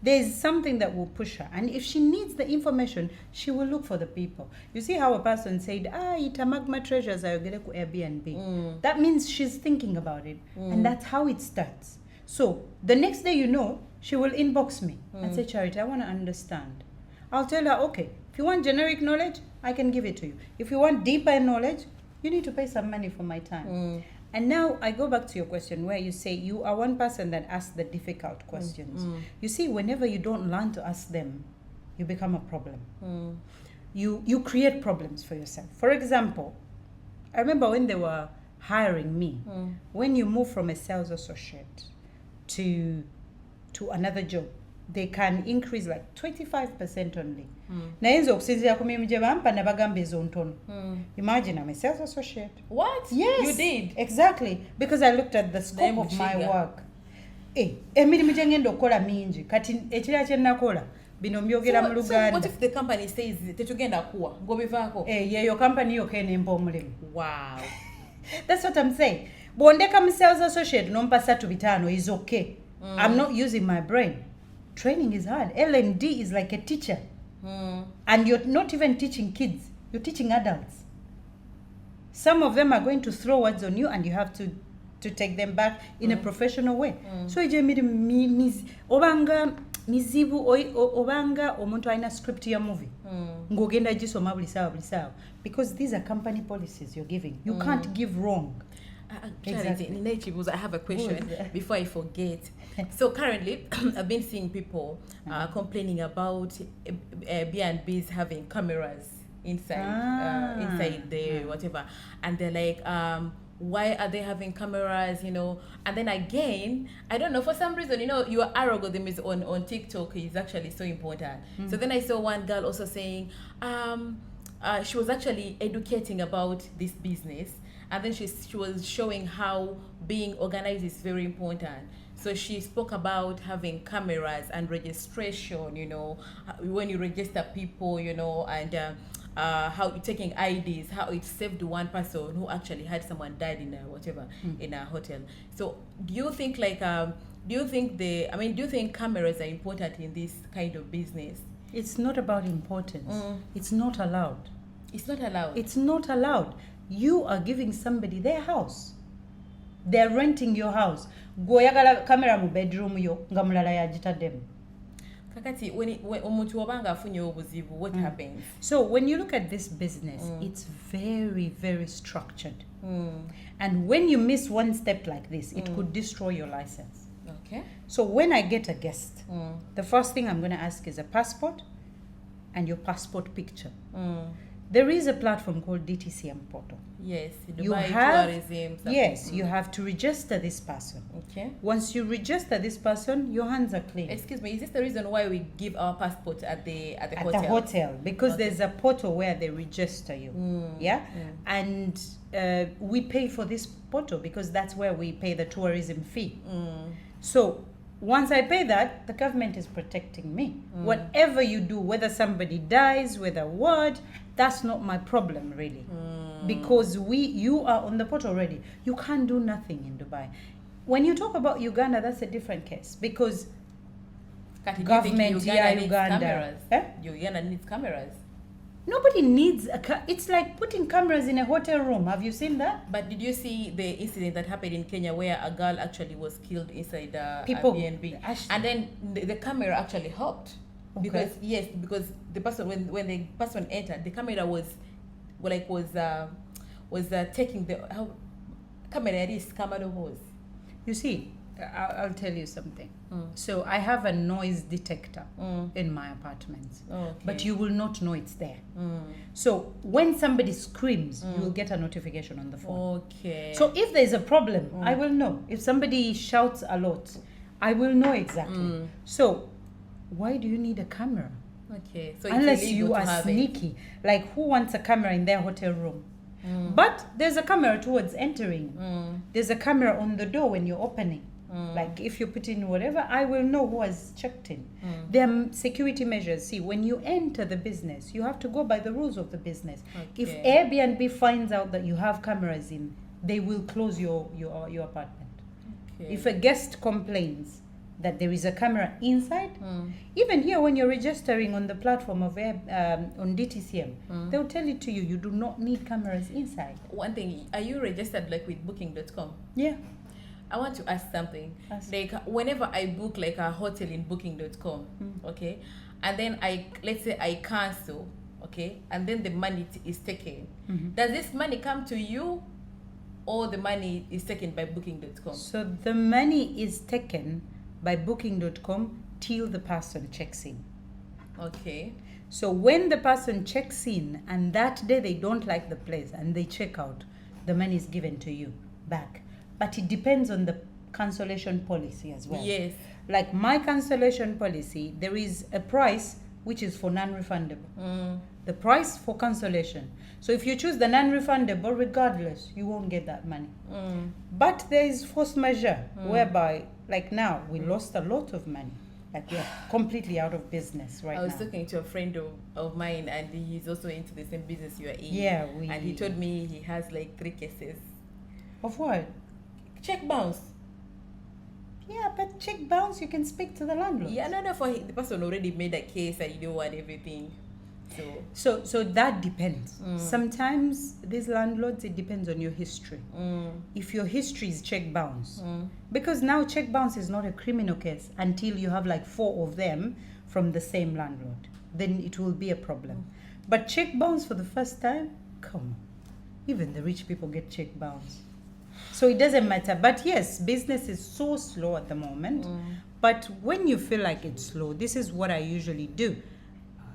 There's something that will push her. And if she needs the information, she will look for the people. You see how a person said, itamagma treasures ayogere ku Airbnb. That means she's thinking about it. And that's how it starts. So the next day, you know, she will inbox me and say, Charity, I want to understand. I'll tell her, okay, if you want generic knowledge, I can give it to you. If you want deeper knowledge, you need to pay some money for my time. And now I go back to your question where you say you are one person that asks the difficult questions. You see, whenever you don't learn to ask them, you become a problem. You create problems for yourself. For example, I remember when they were hiring me, when you move from a sales associate to another job, they can increase like 25% only. Nayenza okusinzira ku mirimu gye bampa nabagamba ezo ntono. Imagine I'm a sales associate. What? Yes. You did? Exactly. Because I looked at the scope of my work. Emirimu gye ngenda okukola mingi. Kati ekirala kye nakola bino mbyogera mu Luganda. So what if the company says tetugenda kuwa ngobivaako? Yeyo company yo kenempa omulimu. Wow. That's what I'm saying. Bwondeka mu sales associate nompa 3-5 is okay. I'm not using my brain. Training is hard. L&D is like a teacher. And you're not even teaching kids. You're teaching adults. Some of them are going to throw words on you and you have to take them back in a professional way. So obanga mizibu obanga omuntu alina script ya movie. Ngogenda gisoma buli sawa. Because these are company policies you're giving. You can't give wrong. Charity, Exactly. I have a question Good. before I forget. So currently, I've been seeing people complaining about B&Bs having cameras inside the whatever, and they're like, why are they having cameras? And then again, I don't know, for some reason, your algorithm is on TikTok is actually so important. So then I saw one girl also saying, she was actually educating about this business, and then she was showing how being organized is very important. So she spoke about having cameras and registration, when you register people, and how you're taking IDs, how it saved one person who actually had someone died in a whatever in a hotel. So do you think do you think cameras are important in this kind of business? It's not about importance. It's not allowed. It's not allowed. It's not allowed. You are giving somebody their house. They're renting your house. Goyagala camera mu bedroom yo nga mulala yagitaddemu. Kakati, when omuntu obanga afunye obuzibu, what happens? So when you look at this business, it's very, very structured. And when you miss one step like this, it could destroy your license. Okay. So when I get a guest, the first thing I'm going to ask is a passport and your passport picture. There is a platform called DTCM portal. Yes, Dubai You have, tourism. yes, you have to register this person. Okay. Once you register this person, your hands are clean. Excuse me, is this the reason why we give our passport at the hotel? At the hotel, because Okay. there's a portal where they register you. Yeah? And we pay for this portal because that's where we pay the tourism fee. So once I pay that, the government is protecting me. Whatever you do, whether somebody dies, whether what, that's not my problem really. Because you are on the portal already. You can't do nothing in Dubai. When you talk about Uganda, that's a different case because Kati, government, do you think Uganda. needs cameras? Eh? Uganda needs cameras. Nobody needs it's like putting cameras in a hotel room. Have you seen that? But did you see the incident that happened in Kenya where a girl actually was killed inside a B&B? And then the camera actually helped. Okay. Because the person, when the person entered, the camera was taking the camera is camera was. You see, I'll tell you something. So I have a noise detector in my apartment, Okay. but you will not know it's there. So when somebody screams, you will get a notification on the phone. Okay. So if there's a problem, I will know. If somebody shouts a lot, I will know exactly. So why do you need a camera? Okay. So it's Unless illegal you to are have it. sneaky. Like who wants a camera in their hotel room? But there's a camera towards entering. There's a camera on the door when you're opening. Like if you put in whatever, I will know who has checked in. There are security measures. See, when you enter the business, you have to go by the rules of the business. If Okay. Airbnb finds out that you have cameras in, they will close your apartment. Okay. If a guest complains that there is a camera inside, even here when you're registering on the platform of on DTCM, they'll tell it to you, you do not need cameras inside. One thing, are you registered like with booking.com? Yeah. I want to ask something. Ask. Like whenever I book like a hotel in booking.com, okay, and then let's say I cancel, okay, and then the money is taken. Does this money come to you, or the money is taken by booking.com? So the money is taken by booking.com till the person checks in. Okay. So when the person checks in and that day they don't like the place and they check out, the money is given to you back. But it depends on the cancellation policy as well. Yes. Like my cancellation policy, there is a price which is for non-refundable. The price for cancellation. So if you choose the non-refundable, regardless, you won't get that money. But there is force majeure, whereby, like now, we lost a lot of money. Like we're completely out of business right now. I was talking to a friend of mine, and he's also into the same business you are in. Yeah, and he told me he has like 3 cases. Of what? Check bounce. Yeah, but check bounce, you can speak to the landlord. Yeah, no, for the person already made a case and you don't want everything. So that depends. Sometimes these landlords, it depends on your history. If your history is check bounce, because now check bounce is not a criminal case until you have like 4 of them from the same landlord, then it will be a problem. But check bounce for the first time, come on, even the rich people get check bounce. So it doesn't matter. But yes, business is so slow at the moment. But when you feel like it's slow, this is what I usually do.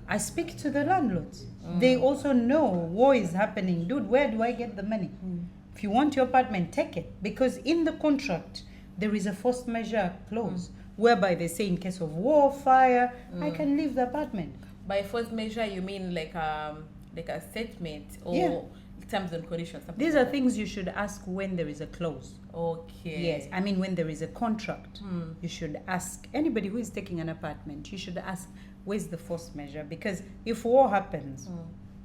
I speak to the landlords. They also know war is happening. Dude, where do I get the money? If you want your apartment, take it. Because in the contract, there is a force majeure clause whereby they say in case of war, fire, I can leave the apartment. By force measure, you mean like a statement or Yeah. terms and conditions? Something These like are that? things you should ask when there is a clause. Okay. Yes, I mean when there is a contract, you should ask anybody who is taking an apartment. You should ask, where's the force measure? Because if war happens,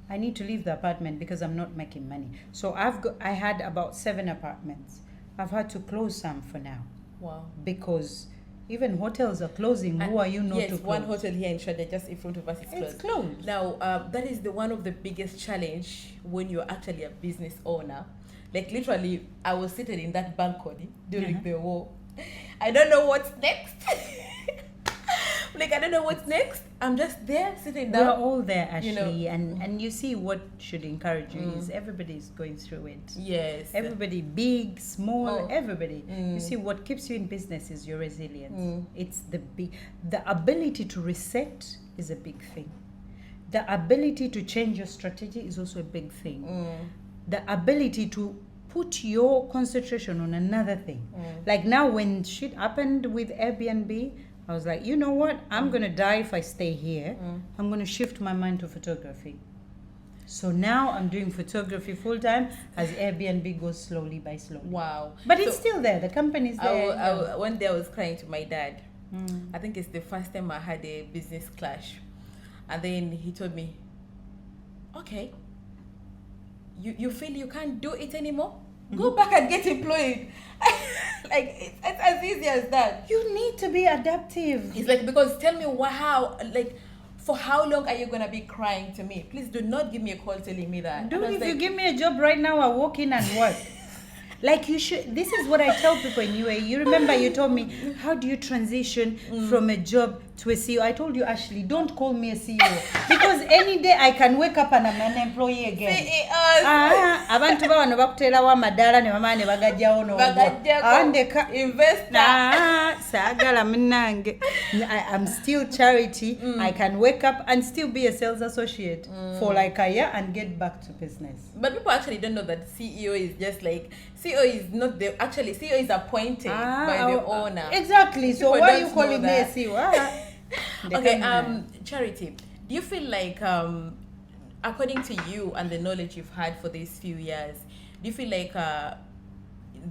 I need to leave the apartment because I'm not making money. So I had about 7 apartments. I've had to close some for now Wow. because even hotels are closing. Who are you not yes, to close? one hotel here in Shade, just in front of us, is It's closed. closed. Now, that is one of the biggest challenge when you're actually a business owner. Like literally, I was sitting in that balcony during the war. I don't know what's next. Like I don't know what's next. I'm just there sitting We're down. all there, Ashley, you know. and you see what should encourage you is everybody's going through it. Yes. Everybody, big, small, Oh. everybody. You see, what keeps you in business is your resilience. It's the ability to reset is a big thing. The ability to change your strategy is also a big thing. The ability to put your concentration on another thing. Like now, when shit happened with Airbnb, I was like, you know what? I'm going to die if I stay here. I'm going to shift my mind to photography. So now I'm doing photography full time as Airbnb goes slowly by slowly. Wow. But it's still there. The company's there. One day I was crying to my dad. I think it's the first time I had a business clash. And then he told me, okay, you feel you can't do it anymore? Go back and get employed. Like, it's as easy as that. You need to be adaptive. It's like, because tell me how, like, for how long are you going to be crying to me? Please do not give me a call telling me that. Dude, And I was if like, you give me a job right now, I'll walk in and work. Like you should. This is what I tell people in UAE. You remember you told me, how do you transition from a job to a CEO? I told you, Ashley, don't call me a CEO. Because any day I can wake up and I'm an employee again. CEOs. Abantu bano bakuterawo amadaala ne bamala ne bagajjawo Bagajjako. Investor. saagala munnange. I'm still charity. I can wake up and still be a sales associate for like a year and get back to business. But people actually don't know that CEO is just like, CEO is not the, actually CEO is appointed by the owner. Exactly. So People why are you don't know calling me a that. CEO? Okay, Charity, do you feel like, according to you and the knowledge you've had for these few years, do you feel like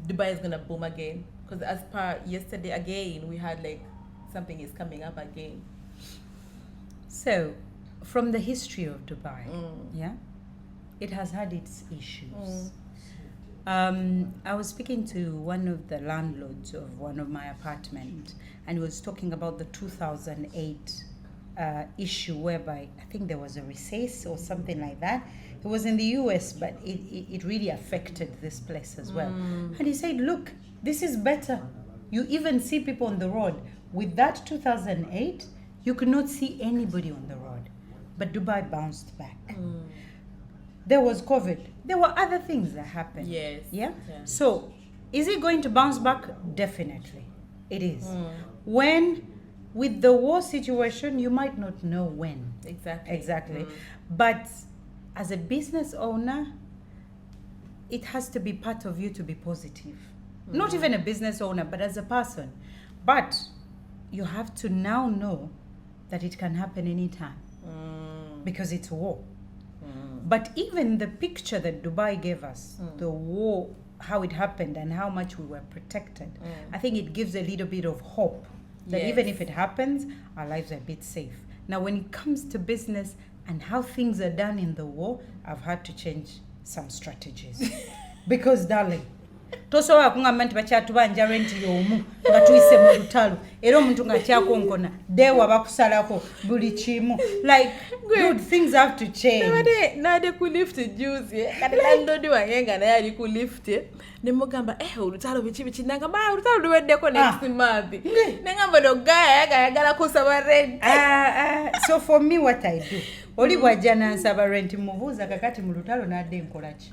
Dubai is gonna boom again? Because as per yesterday again, we had like something is coming up again. So, from the history of Dubai, yeah, it has had its issues. I was speaking to one of the landlords of one of my apartments, and he was talking about the 2008 issue whereby I think there was a recess or something like that. It was in the US, but it really affected this place as well. And he said, look, this is better. You even see people on the road. With that 2008, you could not see anybody on the road. But Dubai bounced back. There was COVID. There were other things that happened. Yes. Yeah? Yeah. So, is it going to bounce back? Definitely. It is. When, with the war situation, you might not know when. Exactly. But as a business owner, it has to be part of you to be positive. Not even a business owner, but as a person. But you have to now know that it can happen anytime because it's war. But even the picture that Dubai gave us, the war, how it happened and how much we were protected, I think it gives a little bit of hope that Yes. even if it happens, our lives are a bit safe. Now, when it comes to business and how things are done in the war, I've had to change some strategies. Because, darling, tosobola kungamba nti bakyatubanja rent y'omu nga tuyise mu lutalo era omuntu nga kyakonkona dewa bakusalako buli kimu like good things have to change. Nade ku lift juice kati landlord wange nga naye ali ku lift ne mugamba olutalo bichi nanga ma olutalo luweddeko next month nengamba no gaya yagala kusaba rent. So for me what I do oli bwajja nansaba rent mubuuza kakati mu lutalo nadde nkolaki.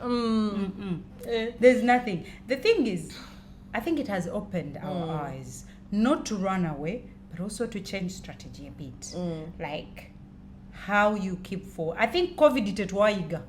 There's nothing. The thing is I think it has opened our eyes not to run away but also to change strategy a bit. Like how you keep for. I think COVID tetwayiga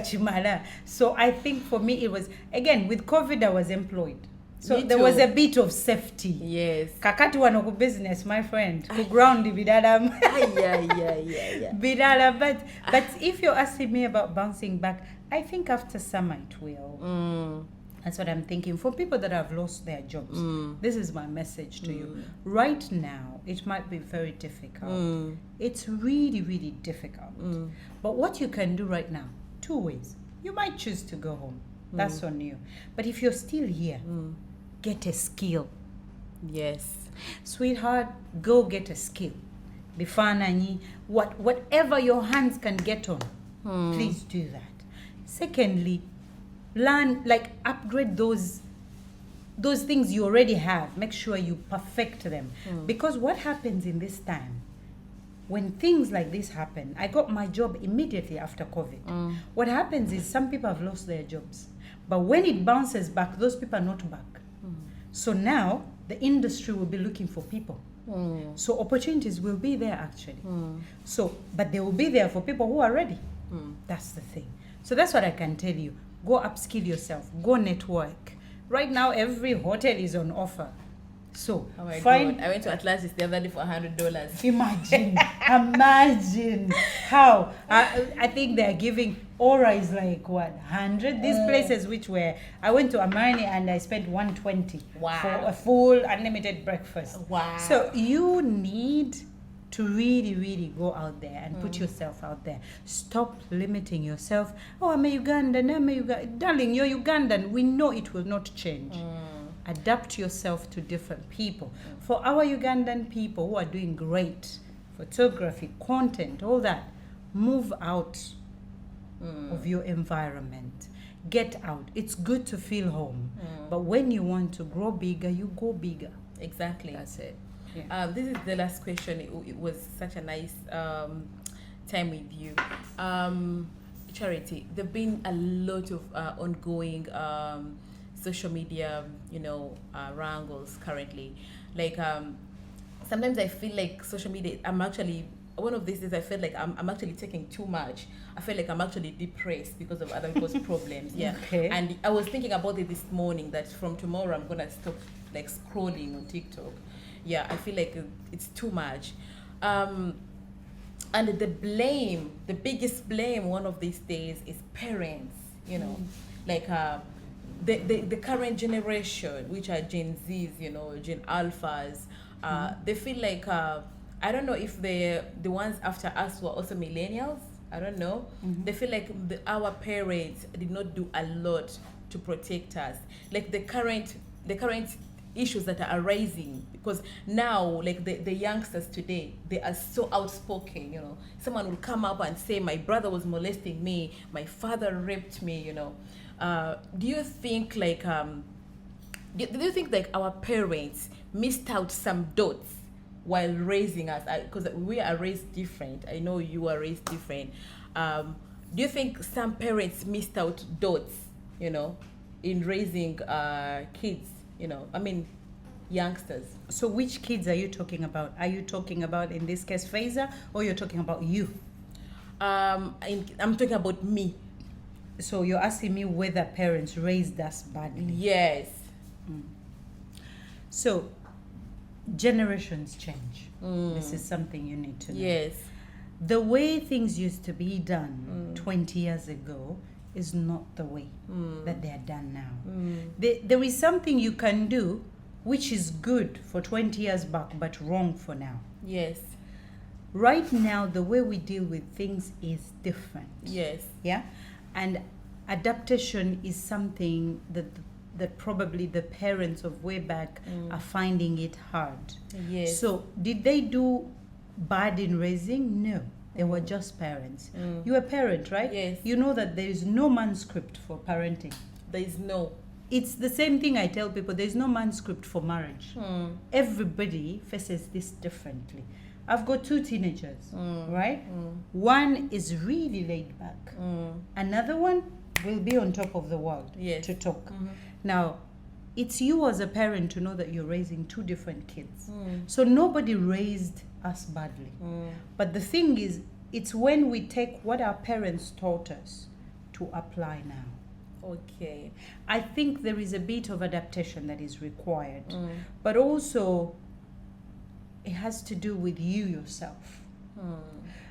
chimala. So I think for me it was, again, with COVID I was employed. So there was a bit of safety. Yes. Kakati wano ku business, my friend. Ku ground bidala. Yeah. Bidala. But if you're asking me about bouncing back, I think after summer it will. That's what I'm thinking. For people that have lost their jobs, this is my message to you. Right now, it might be very difficult. It's really, really difficult. But what you can do right now, 2 ways. You might choose to go home. That's on you. But if you're still here, get a skill. Yes. Sweetheart, go get a skill. Bifananyi, whatever your hands can get on, please do that. Secondly, learn, like upgrade those things you already have. Make sure you perfect them. Because what happens in this time, when things like this happen, I got my job immediately after COVID. What happens is some people have lost their jobs. But when it bounces back, those people are not back. So now the industry will be looking for people. So opportunities will be there actually. But they will be there for people who are ready. That's the thing. So that's what I can tell you. Go upskill yourself. Go network. Right now, every hotel is on offer. So, oh my God. I went to Atlantis the other day for $100. Imagine how. I think they're giving, Aura is like what, 100? These places which were, I went to Amani and I spent 120 for a full unlimited breakfast. Wow. So you need to really, really go out there and put yourself out there. Stop limiting yourself. Oh, I'm a Ugandan, Darling, you're Ugandan. We know it will not change. Adapt yourself to different people. For our Ugandan people who are doing great, photography, content, all that, move out of your environment. Get out. It's good to feel home. But when you want to grow bigger, you go bigger. Exactly. That's it. Yeah. This is the last question. It was such a nice time with you. Charity, there have been a lot of ongoing social media, wrangles currently. Like sometimes I feel like social media, one of these days I feel like I'm actually taking too much. I feel like I'm actually depressed because of other people's problems. Yeah. Okay. And I was thinking about it this morning that from tomorrow I'm gonna stop like scrolling on TikTok. Yeah, I feel like it's too much. And the biggest blame one of these days is parents, like the current generation, which are Gen Zs, Gen Alphas, they feel like, I don't know if the ones after us were also millennials, I don't know. They feel like our parents did not do a lot to protect us. Like the current issues that are arising, because now like the youngsters today, they are so outspoken. Someone will come up and say, my brother was molesting me, my father raped me. Do you think like our parents missed out some dots while raising us? Because we are raised different. I know you are raised different. Do you think some parents missed out dots in raising kids? Youngsters. So which kids are you talking about? Are you talking about, in this case, Faiza, or you're talking about you? I'm talking about me. So you're asking me whether parents raised us badly? Yes. So generations change. This is something you need to know. Yes. The way things used to be done 20 years ago is not the way that they are done now. There is something you can do which is good for 20 years back but wrong for now. Yes. Right now, the way we deal with things is different. Yes. Yeah? And adaptation is something that that probably the parents of way back are finding it hard. Yes. So did they do bad in raising? No. They were just parents. You're a parent, right? Yes. You know that there is no manuscript for parenting. There is no. It's the same thing I tell people. There's no manuscript for marriage. Everybody faces this differently. I've got 2 teenagers, right? One is really laid back. Another one will be on top of the world to talk. Now, it's you as a parent to know that you're raising 2 different kids. So nobody raised us badly. But the thing is, it's when we take what our parents taught us to apply now. Okay. I think there is a bit of adaptation that is required. But also, it has to do with you yourself.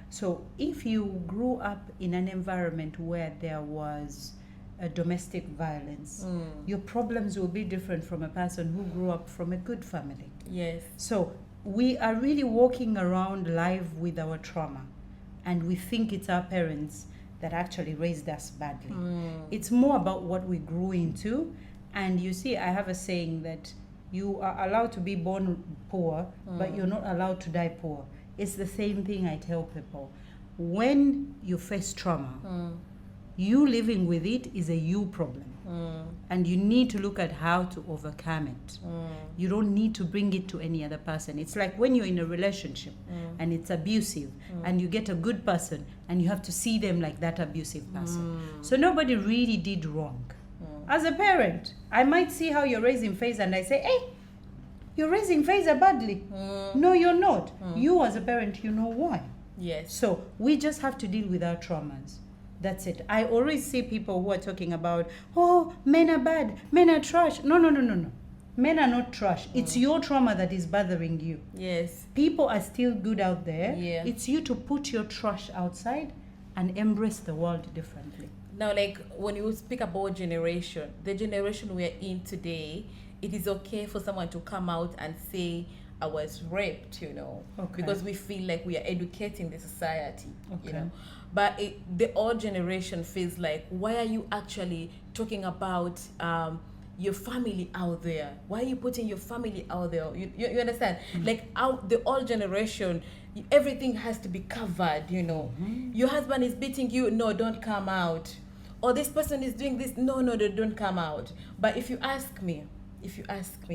So if you grew up in an environment where there was domestic violence, your problems will be different from a person who grew up from a good family. Yes. So we are really walking around life with our trauma, and we think it's our parents that actually raised us badly. It's more about what we grew into. And you see, I have a saying that you are allowed to be born poor, but you're not allowed to die poor. It's the same thing I tell people. When you face trauma, you living with it is a you problem. And you need to look at how to overcome it. You don't need to bring it to any other person. It's like when you're in a relationship and it's abusive, and you get a good person and you have to see them like that abusive person. So nobody really did wrong. As a parent, I might see how you're raising Faiza and I say, hey, you're raising Faiza badly. No, you're not. You as a parent, you know why. Yes. So we just have to deal with our traumas. That's it. I always see people who are talking about, oh, men are bad, men are trash. No. Men are not trash. It's your trauma that is bothering you. Yes. People are still good out there. Yeah. It's you to put your trash outside and embrace the world differently. Now, like when you speak about generation, the generation we are in today, it is okay for someone to come out and say, I was raped, because we feel like we are educating the society, But the old generation feels like, why are you actually talking about your family out there? Why are you putting your family out there? You understand? Like the old generation, everything has to be covered, Your husband is beating you, no, don't come out. Or this person is doing this, no, they don't come out. But if you ask me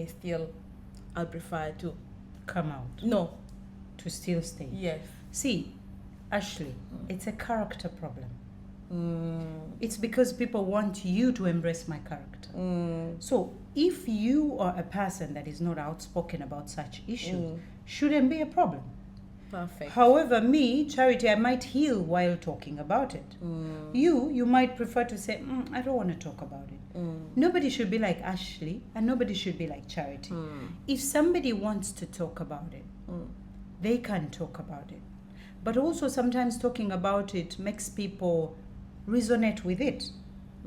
still, I'll prefer to come out. No. To still stay. Yes. See, Ashley, it's a character problem. It's because people want you to embrace my character. So if you are a person that is not outspoken about such issues, shouldn't be a problem. Perfect. However, me, Charity, I might heal while talking about it. You might prefer to say, I don't want to talk about it. Nobody should be like Ashley, and nobody should be like Charity. If somebody wants to talk about it, they can talk about it. But also sometimes talking about it makes people resonate with it.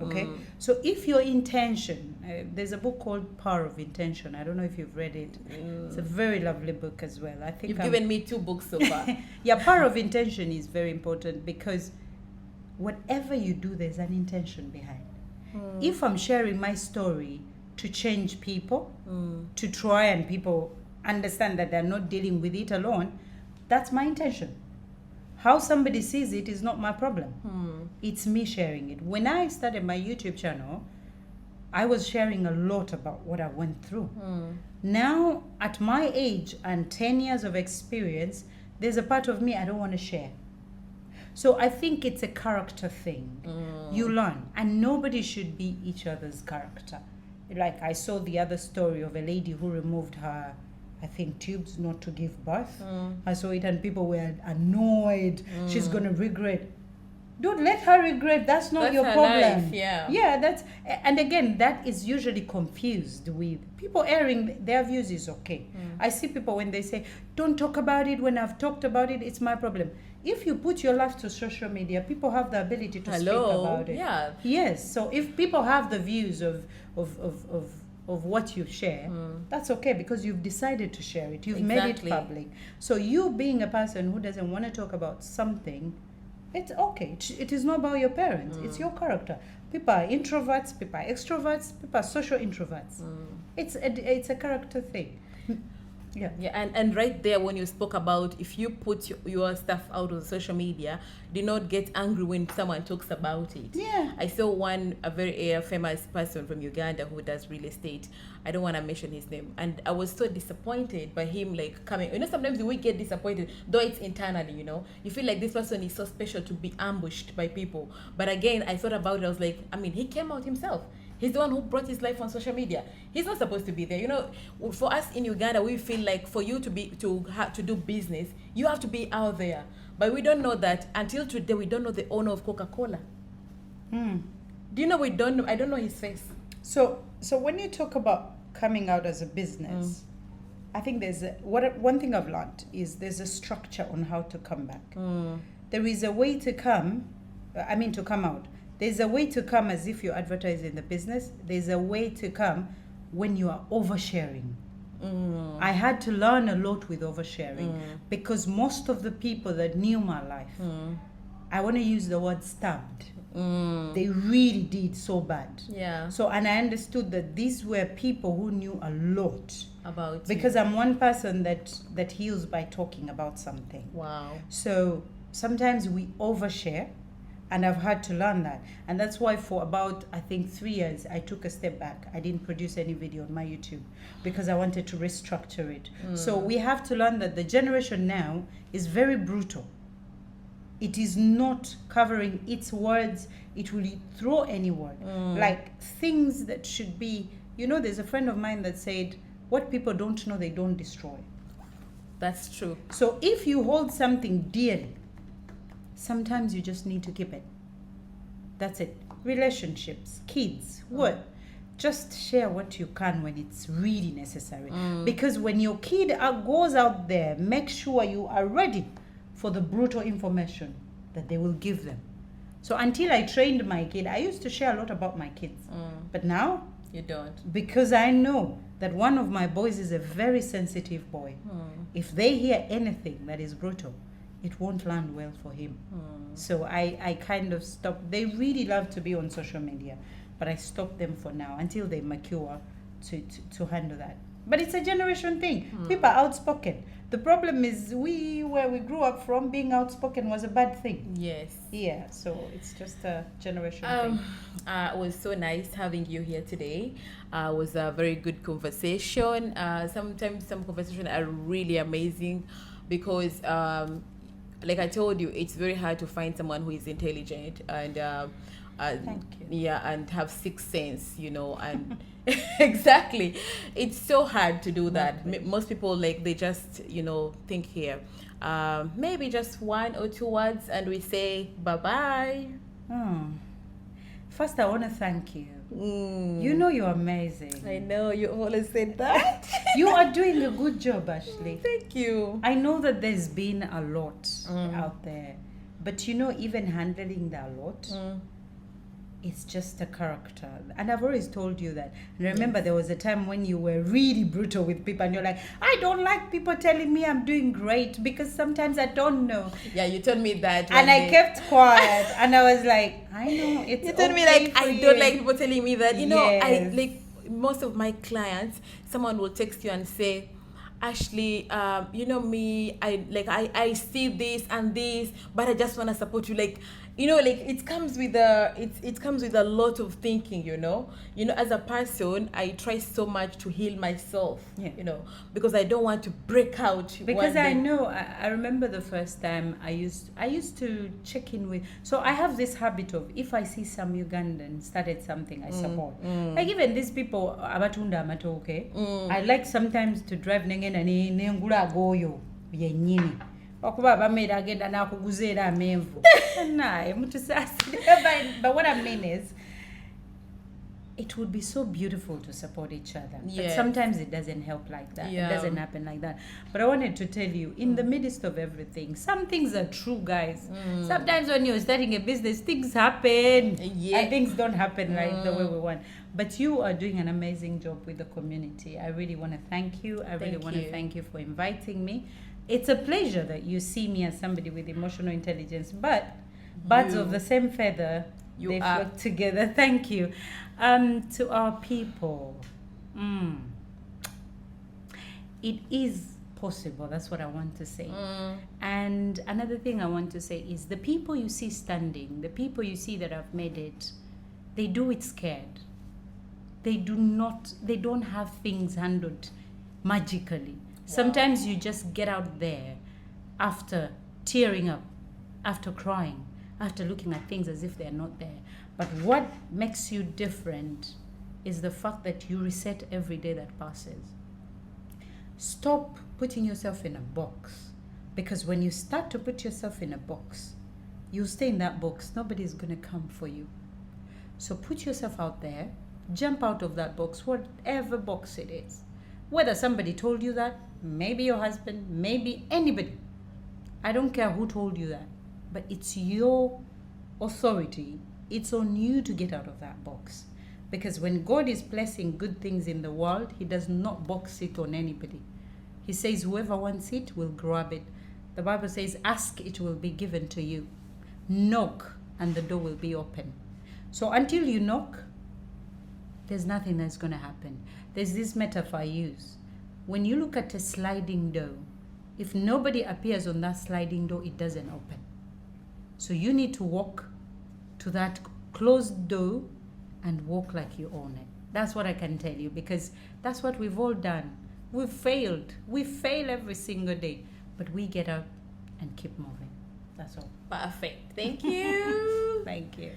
Okay? So if your intention, there's a book called Power of Intention. I don't know if you've read it. It's a very lovely book as well. I think you've given me 2 books so far. Yeah, Power of Intention is very important because whatever you do, there's an intention behind. If I'm sharing my story to change people, to try and people understand that they're not dealing with it alone, that's my intention. How somebody sees it is not my problem. It's me sharing it. When I started my YouTube channel, I was sharing a lot about what I went through. Now, at my age and 10 years of experience, there's a part of me I don't want to share. So I think it's a character thing. You learn. And nobody should be each other's character. Like I saw the other story of a lady who removed her, I think, tubes not to give birth. I saw it and people were annoyed. She's going to regret. Don't let her regret. That's not your problem. Life, yeah, and again, that is usually confused with people airing their views is okay. I see people when they say, don't talk about it. When I've talked about it, it's my problem. If you put your life to social media, people have the ability to speak about it. Yeah. Yes. So if people have the views of what you share, that's okay because you've decided to share it. You've made it public. So you being a person who doesn't want to talk about something, It's okay. It is not about your parents. It's your character. People are introverts, people are extroverts, people are social introverts. It's a character thing. Yeah. Yeah, and right there when you spoke about if you put your stuff out on social media, do not get angry when someone talks about it. Yeah. I saw a very famous person from Uganda who does real estate. I don't want to mention his name, and I was so disappointed by him like coming. Sometimes we get disappointed, though it's internally. You feel like this person is so special to be ambushed by people. But again, I thought about it. I was like, he came out himself. He's the one who brought his life on social media. He's not supposed to be there. For us in Uganda, we feel like for you to do business, you have to be out there. But we don't know that until today. We don't know the owner of Coca-Cola. Do you know we don't know? I don't know his face. So when you talk about coming out as a business, I think one thing I've learned is there's a structure on how to come back. There is a way to come out. There's a way to come as if you're advertising the business. There's a way to come when you are oversharing. I had to learn a lot with oversharing because most of the people that knew my life, I want to use the word stabbed. They really did so bad. Yeah. So, and I understood that these were people who knew a lot about because I'm one person that heals by talking about something. Wow. So sometimes we overshare. And I've had to learn that. And that's why for about, I think, 3 years, I took a step back. I didn't produce any video on my YouTube because I wanted to restructure it. So we have to learn that the generation now is very brutal. It is not covering its words. It will throw any word. Like things that should be, there's a friend of mine that said, what people don't know, they don't destroy. That's true. So if you hold something dearly, sometimes you just need to keep it. That's it. Relationships, kids, what? Just share what you can when it's really necessary. Because when your kid goes out there, make sure you are ready for the brutal information that they will give them. So until I trained my kid, I used to share a lot about my kids. But now, you don't. Because I know that one of my boys is a very sensitive boy. If they hear anything that is brutal, it won't land well for him. So I kind of stopped. They really love to be on social media, but I stopped them for now until they mature to handle that. But it's a generation thing. People are outspoken. The problem is where we grew up from, being outspoken was a bad thing. Yes. Yeah, so it's just a generation thing. It was so nice having you here today. It was a very good conversation. Sometimes some conversations are really amazing because like I told you, it's very hard to find someone who is intelligent and Thank you. Yeah, and have sixth sense, and exactly. It's so hard to do that. Most people they just think here. Maybe just 1 or 2 words, and we say bye bye. First, I want to thank you. You're amazing. I know you always said that. You are doing a good job, Ashley. Thank you. I know that there's been a lot out there, but even handling that lot, it's just a character. And I've always told you that. And remember, there was a time when you were really brutal with people and you're like, I don't like people telling me I'm doing great because sometimes I don't know. Yeah, you told me that. And I kept quiet and I was like, I know, it's You told me okay for I don't like people telling me that. Yes. I most of my clients, someone will text you and say, Ashley, me, I see this and this, but I just want to support you. It comes with a lot of thinking, as a person, I try so much to heal myself, because I don't want to break out. Because I know, I remember the first time I used to check in with, so I have this habit of, if I see some Ugandan started something, I support. Like even these people, abatunda amatoke, I like sometimes to drive nengena nengula goyo, yenyini. Okuba bamera agenda nakuguza era amenvu. Naye mutusasi. But what I mean is, it would be so beautiful to support each other. But sometimes it doesn't help like that. Yeah. It doesn't happen like that. But I wanted to tell you, in the midst of everything, some things are true, guys. Sometimes when you're starting a business, things happen. Yeah. And things don't happen like the way we want. But you are doing an amazing job with the community. I really want to thank you. I really want to thank you for inviting me. It's a pleasure that you see me as somebody with emotional intelligence, but Birds of the same feather, You they are- flock together. Thank you. To our people, it is possible. That's what I want to say. And another thing I want to say is the people you see standing, the people you see that have made it, they do it scared. They don't have things handled magically. Sometimes you just get out there after tearing up, after crying, after looking at things as if they're not there. But what makes you different is the fact that you reset every day that passes. Stop putting yourself in a box, because when you start to put yourself in a box, you stay in that box. Nobody's going to come for you. So put yourself out there, jump out of that box, whatever box it is. Whether somebody told you that, maybe your husband, maybe anybody. I don't care who told you that, but it's your authority. It's on you to get out of that box. Because when God is placing good things in the world, He does not box it on anybody. He says whoever wants it will grab it. The Bible says, ask, it will be given to you. Knock, and the door will be open. So until you knock, there's nothing that's going to happen. There's this metaphor I use. When you look at a sliding door, if nobody appears on that sliding door, it doesn't open. So you need to walk to that closed door and walk like you own it. That's what I can tell you, because that's what we've all done. We've failed. We fail every single day, but we get up and keep moving. That's all. Perfect. Thank you. Thank you.